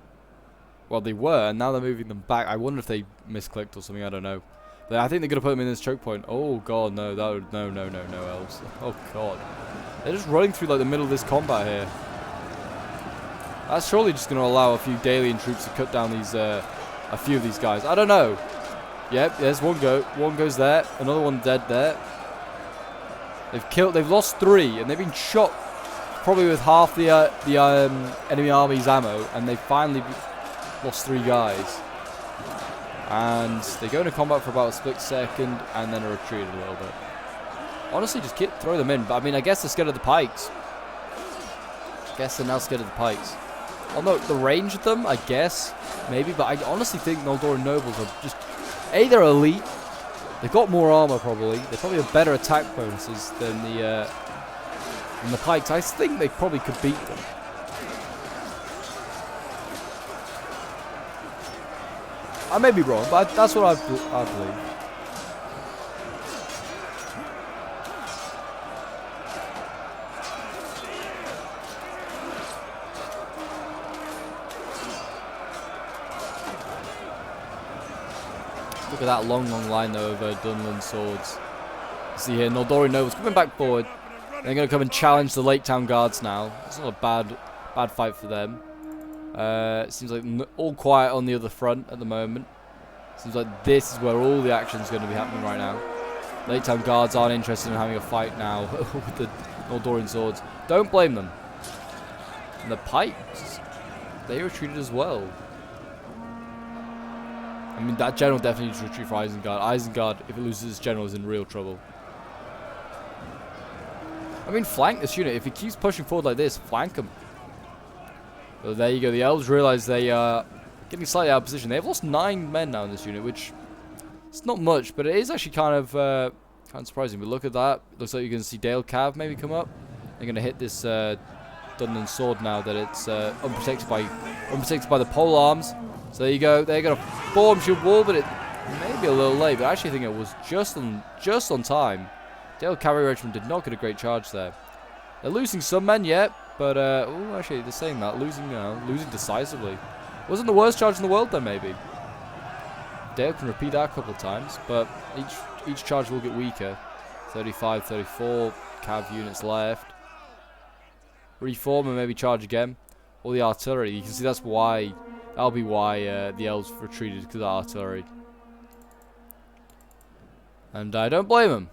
Well, they were, and now they're moving them back. I wonder if they misclicked or something. I don't know. But I think they're going to put them in this choke point. Oh, God, no. No, elves. Oh, God. They're just running through, like, the middle of this combat here. That's surely just going to allow a few Dalian troops to cut down these, a few of these guys. I don't know. Yep, there's one go. One goes there. Another one dead there. They've lost 3, and they've been shot probably with half the enemy army's ammo, and they finally lost 3 guys. And they go into combat for about a split second, and then are retreated a little bit. Honestly, just throw them in. But I mean, I guess they're scared of the pikes. I guess they're now scared of the pikes. Although the range of them, I guess, maybe. But I honestly think Noldor nobles are just they're elite. They've got more armor probably. They probably have better attack bonuses than the pikes. I think they probably could beat them. I may be wrong, but that's what I believe. Look at that long line though of Dunland swords. See here, Noldorian nobles coming back forward. They're going to come and challenge the Lake Town guards now. It's not a bad fight for them. It seems like all quiet on the other front at the moment. Seems like this is where all the action is going to be happening right now. Late Town Guards aren't interested in having a fight now with the Mordorian swords. Don't blame them. And the pikes, they retreated as well. I mean, that general definitely needs to retreat for Isengard. Isengard, if it loses its general, is in real trouble. I mean, flank this unit. If he keeps pushing forward like this, flank him. So there you go. The elves realize they are getting slightly out of position. They've lost 9 men now in this unit, which it's not much, but it is actually kind of surprising. But look at that. Looks like you're going to see Dale Cav maybe come up. They're going to hit this Dunland sword now that it's unprotected by the pole arms. So there you go. They're going to form shield wall, but it may be a little late. But I actually think it was just on time. Dale Cavalry Regiment did not get a great charge there. They're losing some men yet, but actually they're saying that losing decisively. Wasn't the worst charge in the world then, maybe. Dale can repeat that a couple of times, but each charge will get weaker. 35, 34 cav units left. Reform and maybe charge again. Or the artillery. You can see that'll be why the elves retreated, because of the artillery. And I don't blame them.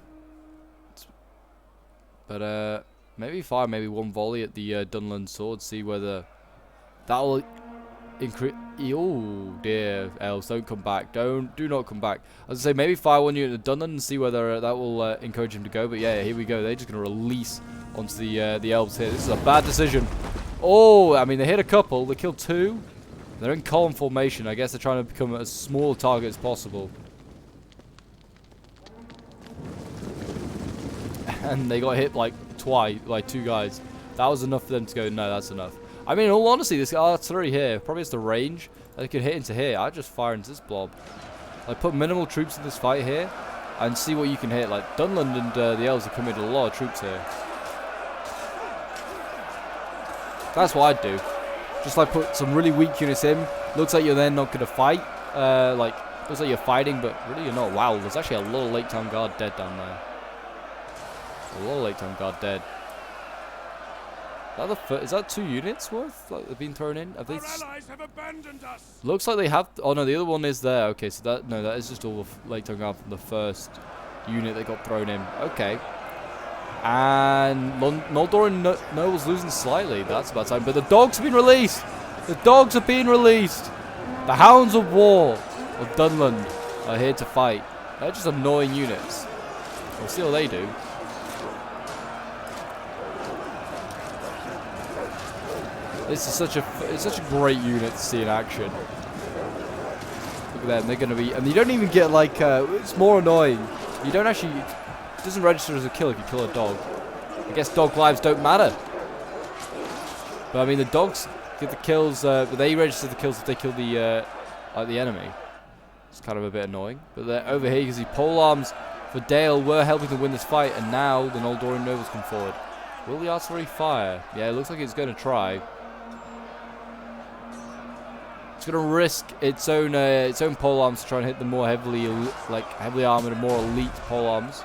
But maybe fire maybe one volley at the Dunland sword, see whether that will increase. Oh dear, elves, don't come back. Do not come back. As I say, maybe fire one unit at Dunland and see whether that will encourage him to go. But yeah, here we go. They're just going to release onto the elves here. This is a bad decision. Oh, I mean, they hit a couple. They killed 2. They're in column formation. I guess they're trying to become as small a target as possible. And they got hit like twice, like 2 guys. That was enough for them to go, no, that's enough. I mean, in all honesty, this artillery here, probably has the range they could hit into here. I'd just fire into this blob. Like, put minimal troops in this fight here and see what you can hit. Like, Dunland and the elves have committed a lot of troops here. That's what I'd do. Just like put some really weak units in. Looks like you're then not going to fight. Looks like you're fighting, but really you're not. Wow, there's actually a little Lake Town Guard dead down there. A little Lake Town Guard dead. Is that 2 units worth? Like they've been thrown in? Have they? Our allies have abandoned us. Looks like they have. Oh no, the other one is there. Okay, so that is just all the Lake Town Guard from the first unit that got thrown in. Okay. And Mordor nobles losing slightly. That's about time. But the dogs have been released. The dogs have been released. The Hounds of War of Dunland are here to fight. They're just annoying units. We'll see what they do. This is such a great unit to see in action. Look at them, they're going to be, and you don't even get like, it's more annoying. You don't actually, it doesn't register as a kill if you kill a dog. I guess dog lives don't matter. But I mean, the dogs get the kills, but they register the kills if they kill the enemy. It's kind of a bit annoying. But they're over here, you can see pole arms for Dale were helping to win this fight, and now the Noldorian nobles come forward. Will the artillery fire? Yeah, it looks like it's going to try. It's going to risk its own pole arms to try and hit the more heavily armored and more elite pole arms.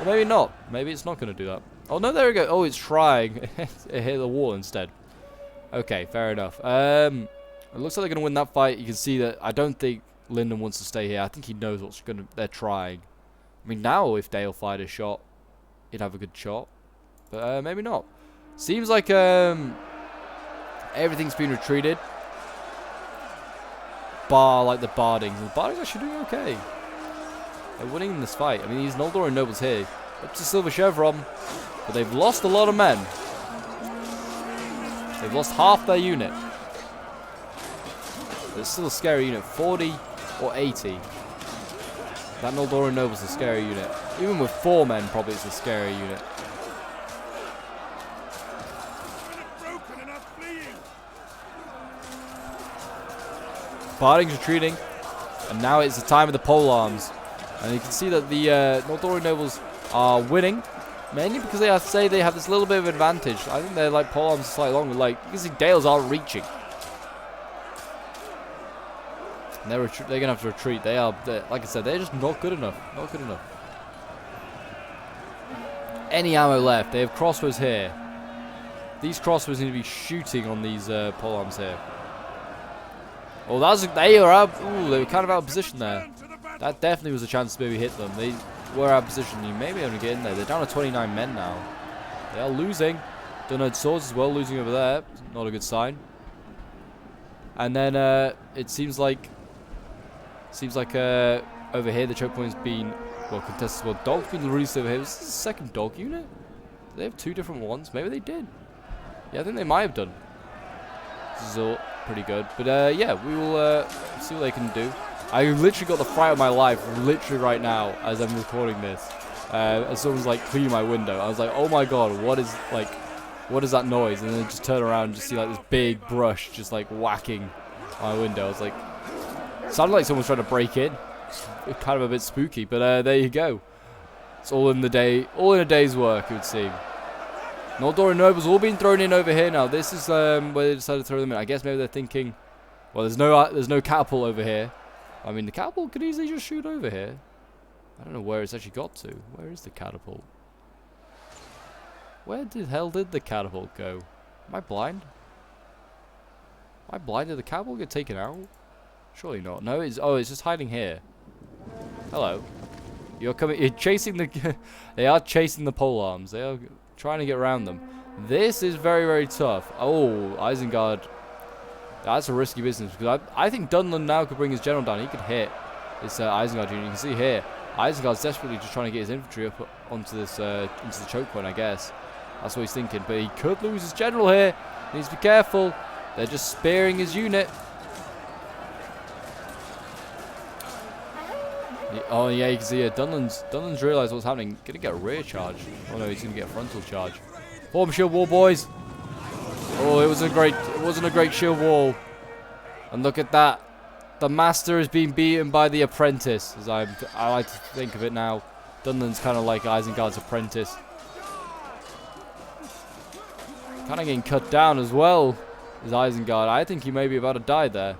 Or maybe not. Maybe it's not going to do that. Oh no, there we go. Oh, it's trying. It hit the wall instead. Okay, fair enough. It looks like they're going to win that fight. You can see that I don't think Lyndon wants to stay here. I think he knows what's going to. They're trying. I mean, now if Dale fired a shot, he'd have a good shot. But maybe not. Seems like everything's been retreated. Bar like the Bardings. And the Bardings are actually doing okay. They're winning in this fight. I mean, these Noldorian nobles here. Up to Silver Chevron. But they've lost a lot of men. They've lost half their unit. It's still a scary unit. 40 or 80. That Noldorian noble's a scary unit. Even with 4 men, probably it's a scary unit. Barding's retreating. And now it's the time of the pole arms. And you can see that the Noldorian nobles are winning. Mainly because they have this little bit of advantage. I think their pole arms are slightly longer. Like, you can see Dales aren't reaching. And they're going to have to retreat. Like I said, they're just not good enough. Not good enough. Any ammo left. They have crossbows here. These crossbows need to be shooting on these polearms here. Oh, they were kind of out of position there. That definitely was a chance to maybe hit them. They were out of position. You maybe only get in there. They're down to 29 men now. They are losing. Dunherd swords as well, losing over there. Not a good sign. And then it seems like over here the choke point's been contested as well. Dog's been released over here. Was this the second dog unit? Did they have 2 different ones? Maybe they did. Yeah, I think they might have done. This is all pretty good. But yeah, we will see what they can do. I literally got the fright of my life literally right now as I'm recording this. As someone's like cleaning my window. I was like, oh my god, what is that noise? And then just turn around and just see like this big brush just like whacking my window. I was like, it sounded like someone's trying to break in. It's kind of a bit spooky, but there you go. It's all in a day's work, it would seem. Mordor nobles all been thrown in over here now. This is where they decided to throw them in. I guess maybe they're thinking, well, there's no catapult over here. I mean, the catapult could easily just shoot over here. I don't know where it's actually got to. Where is the catapult? Where the hell did the catapult go? Am I blind? Am I blind? Did the catapult get taken out? Surely not. No, it's just hiding here. Hello. You're chasing the they are chasing the polearms. They are trying to get around them. This is very, very tough. Oh, Isengard. That's a risky business because I think Dunland now could bring his general down. He could hit this Isengard unit. You can see here, Isengard's desperately just trying to get his infantry up onto this into the choke point, I guess. That's what he's thinking. But he could lose his general here. He needs to be careful. They're just spearing his unit. Oh yeah, you can see here, Dunland's realised what's happening. Gonna get a rear charge. Oh no, he's gonna get a frontal charge. Form shield wall, boys. Oh, it wasn't a great shield wall. And look at that. The master is being beaten by the apprentice, as I like to think of it now. Dunland's kind of like Isengard's apprentice. Kind of getting cut down as well as Isengard. I think he may be about to die there.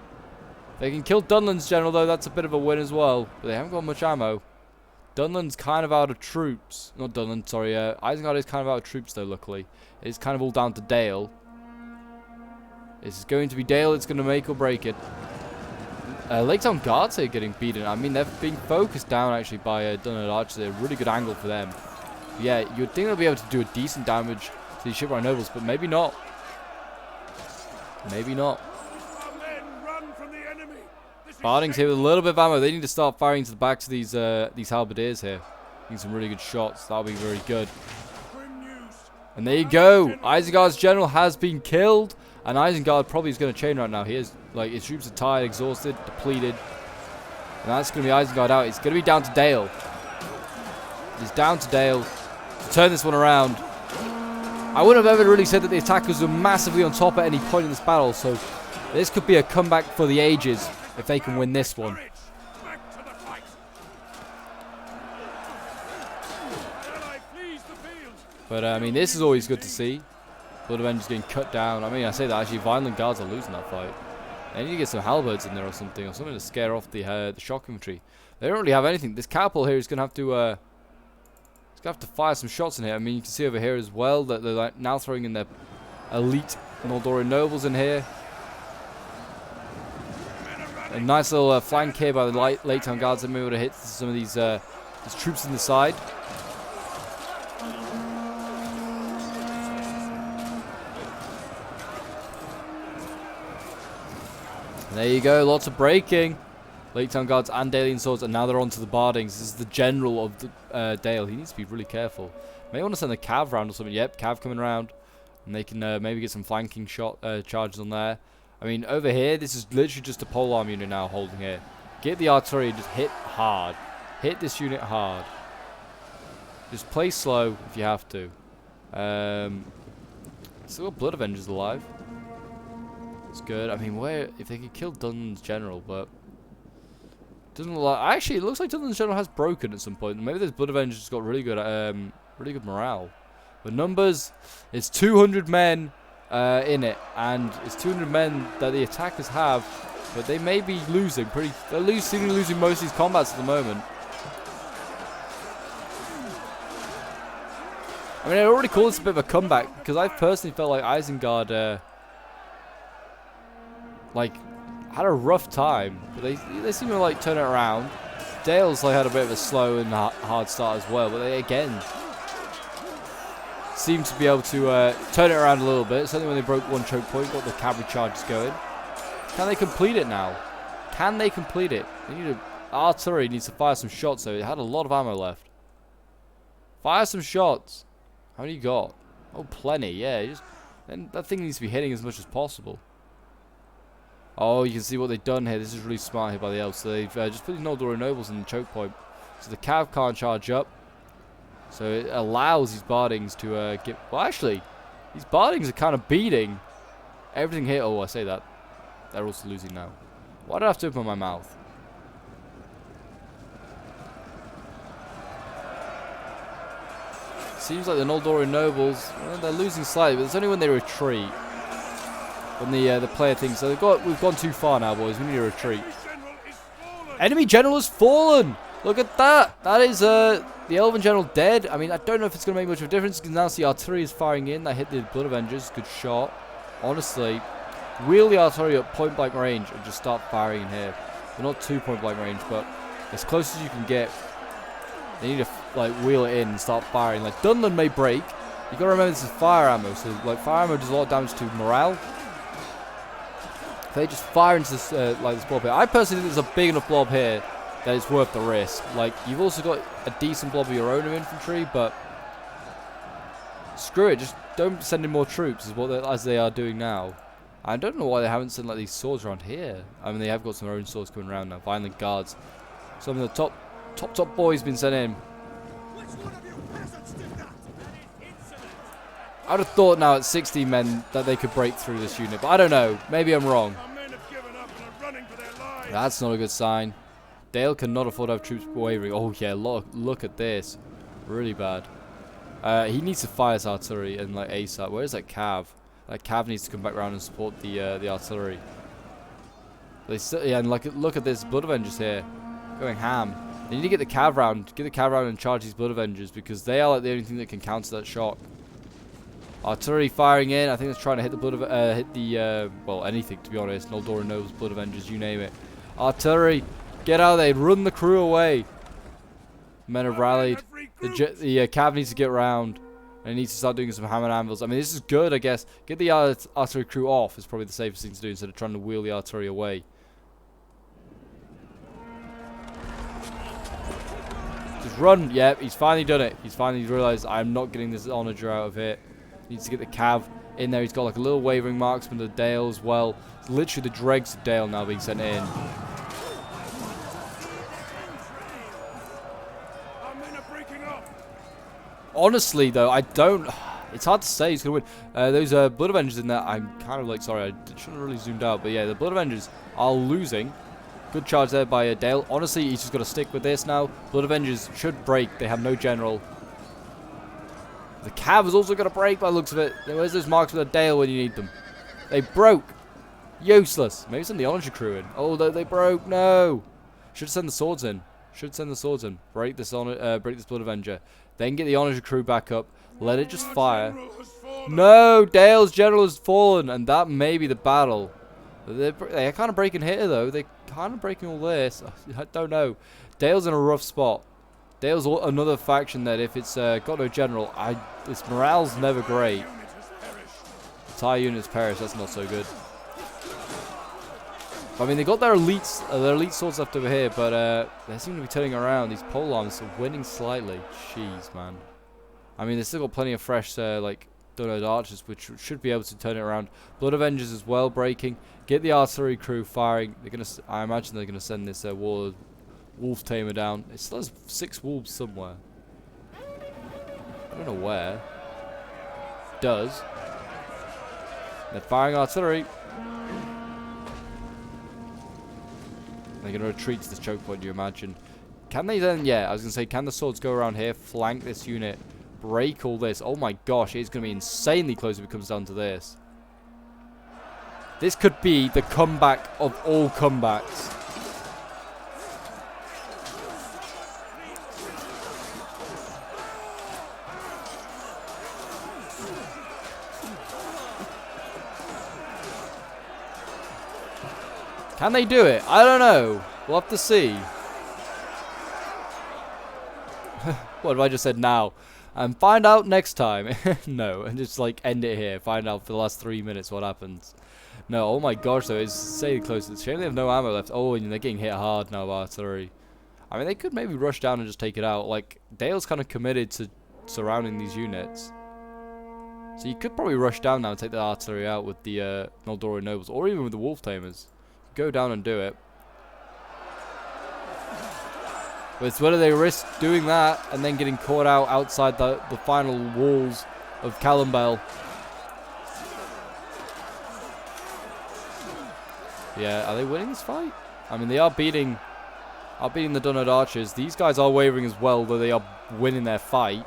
They can kill Dunland's general, though. That's a bit of a win as well. But they haven't got much ammo. Dunland's kind of out of troops. Not Dunland, sorry. Isengard is kind of out of troops, though, luckily. It's kind of all down to Dale. It's going to be Dale. It's going to make or break it. Lake Town Guards here getting beaten. I mean, they've been focused down, actually, by Dunland Archers. They're a really good angle for them. Yeah, you'd think they'll be able to do a decent damage to these shipwright nobles, but maybe not. Maybe not. Barding's here with a little bit of ammo. They need to start firing to the backs of these halberdiers here. Getting some really good shots. That'll be very good. And there you go. Isengard's general has been killed. And Isengard probably is going to chain right now. He is, like, his troops are tired, exhausted, depleted. And that's going to be Isengard out. It's going to be down to Dale. It's down to Dale to turn this one around. I wouldn't have ever really said that the attackers were massively on top at any point in this battle. So this could be a comeback for the ages if they can win this one. But I mean, this is always good to see. Blood Avengers getting cut down. I mean, I say that actually, Violent Guards are losing that fight. They need to get some halberds in there or something to scare off the shock infantry. They don't really have anything. This catapult here is going to have to fire some shots in here. I mean, you can see over here as well that they're like now throwing in their elite Mordorian nobles in here. A nice little flank here by the Lake Town Guards. They're able to hit some of these troops in the side. There you go, lots of breaking. Lake Town Guards and Dalian Swords, and now they're on to the Bardings. This is the general of the, Dale. He needs to be really careful. May want to send a Cav round or something. Yep, Cav coming round. And they can maybe get some flanking charges on there. I mean, over here, this is literally just a polearm unit now holding here. Get the artillery and just hit hard. Hit this unit hard. Just play slow if you have to. Still got Blood Avengers alive. It's good. I mean, if they could kill Dunland's general, but doesn't look like. Actually, it looks like Dunland's general has broken at some point. Maybe this Blood Avengers got really good morale. But numbers, it's 200 men in it, and it's 200 men that the attackers have, but they may be losing they're seemingly losing most of these combats at the moment. I mean, I already called this a bit of a comeback because I personally felt like Isengard, like, had a rough time, but they seem to like turn it around. Dale's like had a bit of a slow and hard start as well, but they again seem to be able to turn it around a little bit. Certainly when they broke one choke point, got the cavalry charges going. Can they complete it now? Can they complete it? They need artillery needs to fire some shots, so it had a lot of ammo left. Fire some shots. How many you got? Oh, plenty. Yeah, and that thing needs to be hitting as much as possible. Oh, you can see what they've done here. This is really smart here by the elves. So they've just put these Noldor nobles in the choke point, so the cav can't charge up. So it allows these bardings to get. Well, actually, these bardings are kind of beating everything here. Oh, I say that. They're also losing now. Why do I have to open my mouth? Seems like the Noldorian nobles, well, they're losing slightly, but it's only when they retreat. When the player thinks, so we've gone too far now, boys. We need to retreat. Enemy general has fallen. Look at that. That is the elven general dead. I mean, I don't know if it's going to make much of a difference because now the artillery is firing in. That hit the Blood Avengers. Good shot. Honestly, wheel the artillery up point blank range and just start firing in here. They're not too point blank range, but as close as you can get. They need to like wheel it in and start firing. Like Dunland may break. You got to remember this is fire ammo, so like fire ammo does a lot of damage to morale. If they just fire into this like this blob here, I personally think there's a big enough blob here that it's worth the risk. Like you've also got a decent blob of your own infantry, but screw it, just don't send in more troops as they are doing now. I don't know why they haven't sent like these swords around here. I mean, they have got some of their own swords coming around now. Violent guards. Some of the top boys been sent in. I would have thought now at 60 men that they could break through this unit, but I don't know. Maybe I'm wrong. That's not a good sign. Dale cannot afford to have troops wavering. Oh yeah, look at this. Really bad. He needs to fire his artillery and like ASAP. Where is that cav? That cav needs to come back around and support the artillery. Yeah, and look at this Blood Avengers here, going ham. They need to get the cav round, and charge these Blood Avengers because they are like the only thing that can counter that shock. Artillery firing in. I think it's trying to hit the well, anything to be honest. Noldor knows Blood Avengers, you name it. Artillery, get out of there, run the crew away. Men have rallied. The cav needs to get round. And it needs to start doing some hammer and anvils. I mean, this is good, I guess. Get the artillery crew off is probably the safest thing to do instead of trying to wheel the artillery away. Just run. Yep, he's finally done it. He's finally realised I'm not getting this onager out of here. He needs to get the cav in there. He's got like a little wavering marksman of Dale as well. It's literally the dregs of Dale now being sent in. Honestly, though, I don't. It's hard to say who's going to win. Those Blood Avengers in there, I'm kind of like, sorry, I shouldn't have really zoomed out. But yeah, the Blood Avengers are losing. Good charge there by Dale. Honestly, he's just got to stick with this now. Blood Avengers should break. They have no general. The cav is also going to break by the looks of it. Where's those marks with a Dale when you need them? They broke. Useless. Maybe send the Onager crew in. Oh, they broke. No. Should send the swords in. Break this Blood Avenger. Then get the Onager crew back up. Let it just fire. No, Dale's general has fallen, and that may be the battle. They're kind of breaking here, though. They're kind of breaking all this. I don't know. Dale's in a rough spot. Dale's another faction that if it's got no general, its morale's never great. Entire units perish. That's not so good. I mean, they got their elite swords left over here, but they seem to be turning around. These pole arms are winning slightly. Jeez, man. I mean, they still got plenty of fresh, like, Donut archers, which should be able to turn it around. Blood Avengers as well breaking. Get the artillery crew firing. They're gonna. I imagine they're gonna send this wolf tamer down. It still has 6 wolves somewhere. I don't know where. It does. They're firing artillery. They're going to retreat to this choke point, do you imagine? Can they then? Yeah, I was going to say, can the swords go around here, flank this unit, break all this? Oh my gosh, it's going to be insanely close if it comes down to this. This could be the comeback of all comebacks. Can they do it? I don't know. We'll have to see. What if I just said now? And find out next time. No, and just like end it here. Find out for the last 3 minutes what happens. No, oh my gosh, though, it's say close. It's a shame they have no ammo left. Oh, and they're getting hit hard now by artillery. I mean, they could maybe rush down and just take it out. Like, Dale's kind of committed to surrounding these units. So you could probably rush down now and take the artillery out with the Noldorian nobles, or even with the wolf tamers. Go down and do it. But it's whether they risk doing that and then getting caught out outside the final walls of Callambel. Yeah, are they winning this fight? I mean, they are beating the Dunnard archers. These guys are wavering as well, though they are winning their fight.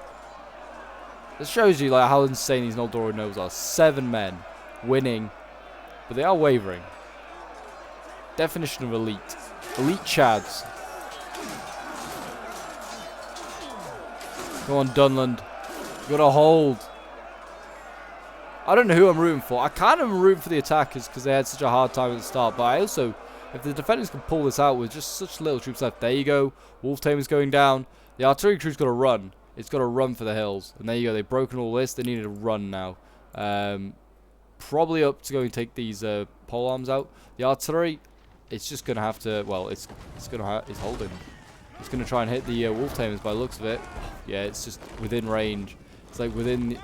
This shows you like how insane these Noldorian nobles are. 7 men winning, but they are wavering. Definition of elite. Elite chads. Come on, Dunland. You gotta hold. I don't know who I'm rooting for. I kind of am rooting for the attackers because they had such a hard time at the start. But I also, if the defenders can pull this out with just such little troops left. There you go. Wolf Tamer's going down. The artillery crew's got to run. It's got to run for the hills. And there you go. They've broken all this. They need to run now. Probably up to go and take these pole arms out. The artillery, it's just going to have to, well, it's holding. It's going to try and hit the Wolf Tamers by the looks of it. Yeah, it's just within range. It's like within,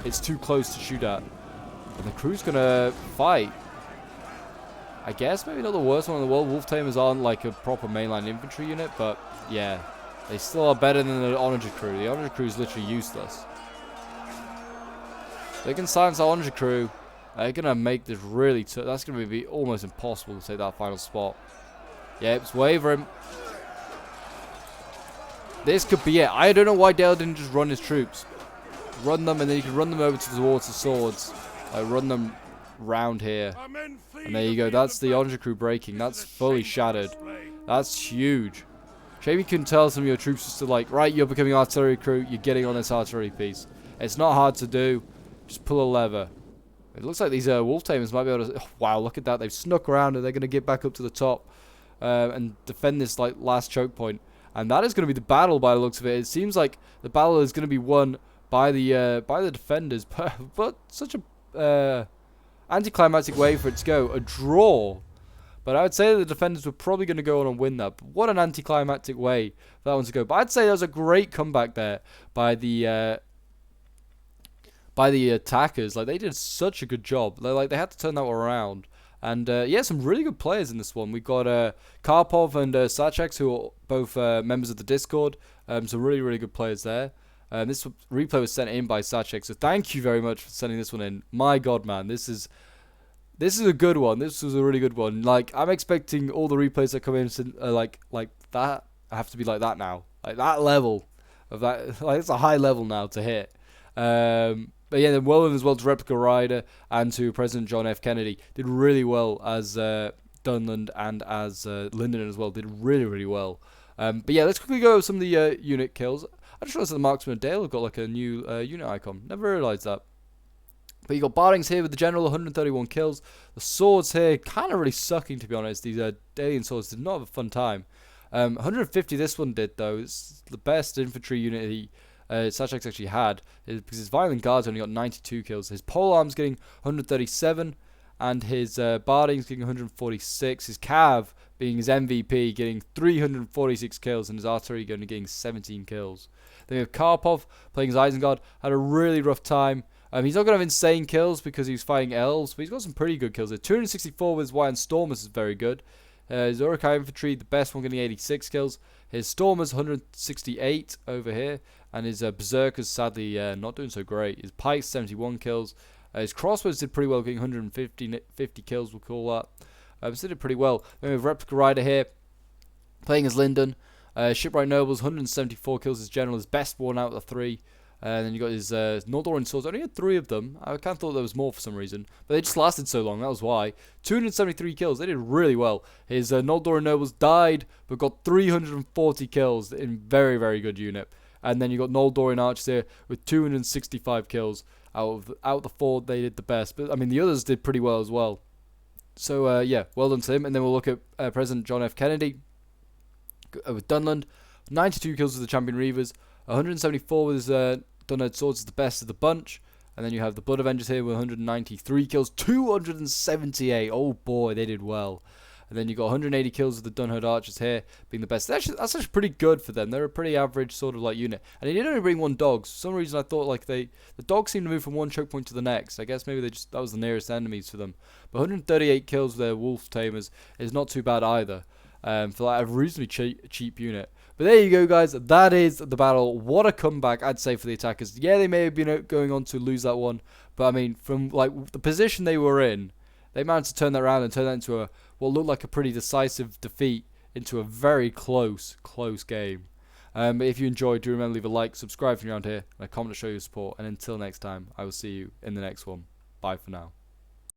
it's too close to shoot at. And the crew's going to fight. I guess maybe not the worst one in the world. Wolf Tamers aren't like a proper mainline infantry unit, but yeah. They still are better than the Onager crew. The Onager crew is literally useless. They can silence the Onager crew. They're going to make this really tough. That's going to be almost impossible to take that final spot. Yeah, it's wavering. This could be it. I don't know why Dale didn't just run his troops. Run them, and then you can run them over towards the swords. Run them round here. And there you go. That's the Onager crew breaking. That's fully shattered. That's huge. Shame you couldn't tell some of your troops just to like, right, you're becoming artillery crew. You're getting on this artillery piece. It's not hard to do. Just pull a lever. It looks like these Wolf Tamers might be able to... Oh, wow, look at that. They've snuck around and they're going to get back up to the top and defend this like last choke point. And that is going to be the battle by the looks of it. It seems like the battle is going to be won by the defenders, but such a anticlimactic way for it to go. A draw. But I would say that the defenders were probably going to go on and win that. But what an anticlimactic way for that one to go. But I'd say there was a great comeback there by the attackers. Like, they did such a good job. Like, they had to turn that one around. And yeah, some really good players in this one. We've got Karpov and Sachex, who are both members of the Discord. Some really, really good players there. This replay was sent in by Sachex, so thank you very much for sending this one in. My God, man, this is a good one. This was a really good one. Like, I'm expecting all the replays that come in like that have to be like that now. Like, that level of that. Like, it's a high level now to hit. But yeah, then well done as well to Replica Rider and to President John F. Kennedy. Did really well as Dunland and as Linden as well. Did really, really well. But yeah, let's quickly go over some of the unit kills. I just realized that the Marksman of Dale have got like a new unit icon. Never realized that. But you got Bardings here with the General, 131 kills. The swords here, kind of really sucking, to be honest. These Dalian swords did not have a fun time. 150 this one did, though. It's the best infantry unit Sachex actually had, because his Violent Guards only got 92 kills. His polearms getting 137, and his Bardings getting 146. His Cav, being his MVP, getting 346 kills, and his Artillery only getting 17 kills. Then we have Karpov playing his Isengard. Had a really rough time. He's not going to have insane kills because he's fighting elves, but he's got some pretty good kills there. 264 with his White and Stormers is very good. His Uruk-hai Infantry, the best one, getting 86 kills. His Stormers, 168 over here. And his Berserkers, sadly, not doing so great. His Pikes, 71 kills. His Crossbows did pretty well, getting 150 kills, we'll call that. So did pretty well. Then we have Replica Rider here, playing as Linden. Shipwright Nobles, 174 kills. His General, his best one out of the 3. And then you got his Noldorian swords. I only had 3 of them. I kind of thought there was more for some reason. But they just lasted so long. That was why. 273 kills. They did really well. His Noldorian nobles died, but got 340 kills in very, very good unit. And then you got Noldorian archers here with 265 kills. Out of the 4, they did the best. But, I mean, the others did pretty well as well. So yeah, well done to him. And then we'll look at President John F. Kennedy with Dunland. 92 kills with the Champion Reavers. 174 with his Dunhead Swords is the best of the bunch. And then you have the Blood Avengers here with 193 kills. 278. Oh boy, they did well. And then you got 180 kills with the Dunhead Archers here, being the best. That's actually pretty good for them. They're a pretty average sort of like unit. And he did only bring 1 dog. For some reason I thought like the dogs seemed to move from one choke point to the next. I guess maybe that was the nearest enemies for them. But 138 kills with their Wolf Tamers is not too bad either. For like a reasonably cheap unit. But there you go, guys. That is the battle. What a comeback, I'd say, for the attackers. Yeah, they may have been going on to lose that one, but I mean, from like the position they were in, they managed to turn that around and turn that into what looked like a pretty decisive defeat into a very close game. But if you enjoyed, do remember to leave a like, subscribe if you're around here, and a comment to show your support. And until next time, I will see you in the next one. Bye for now.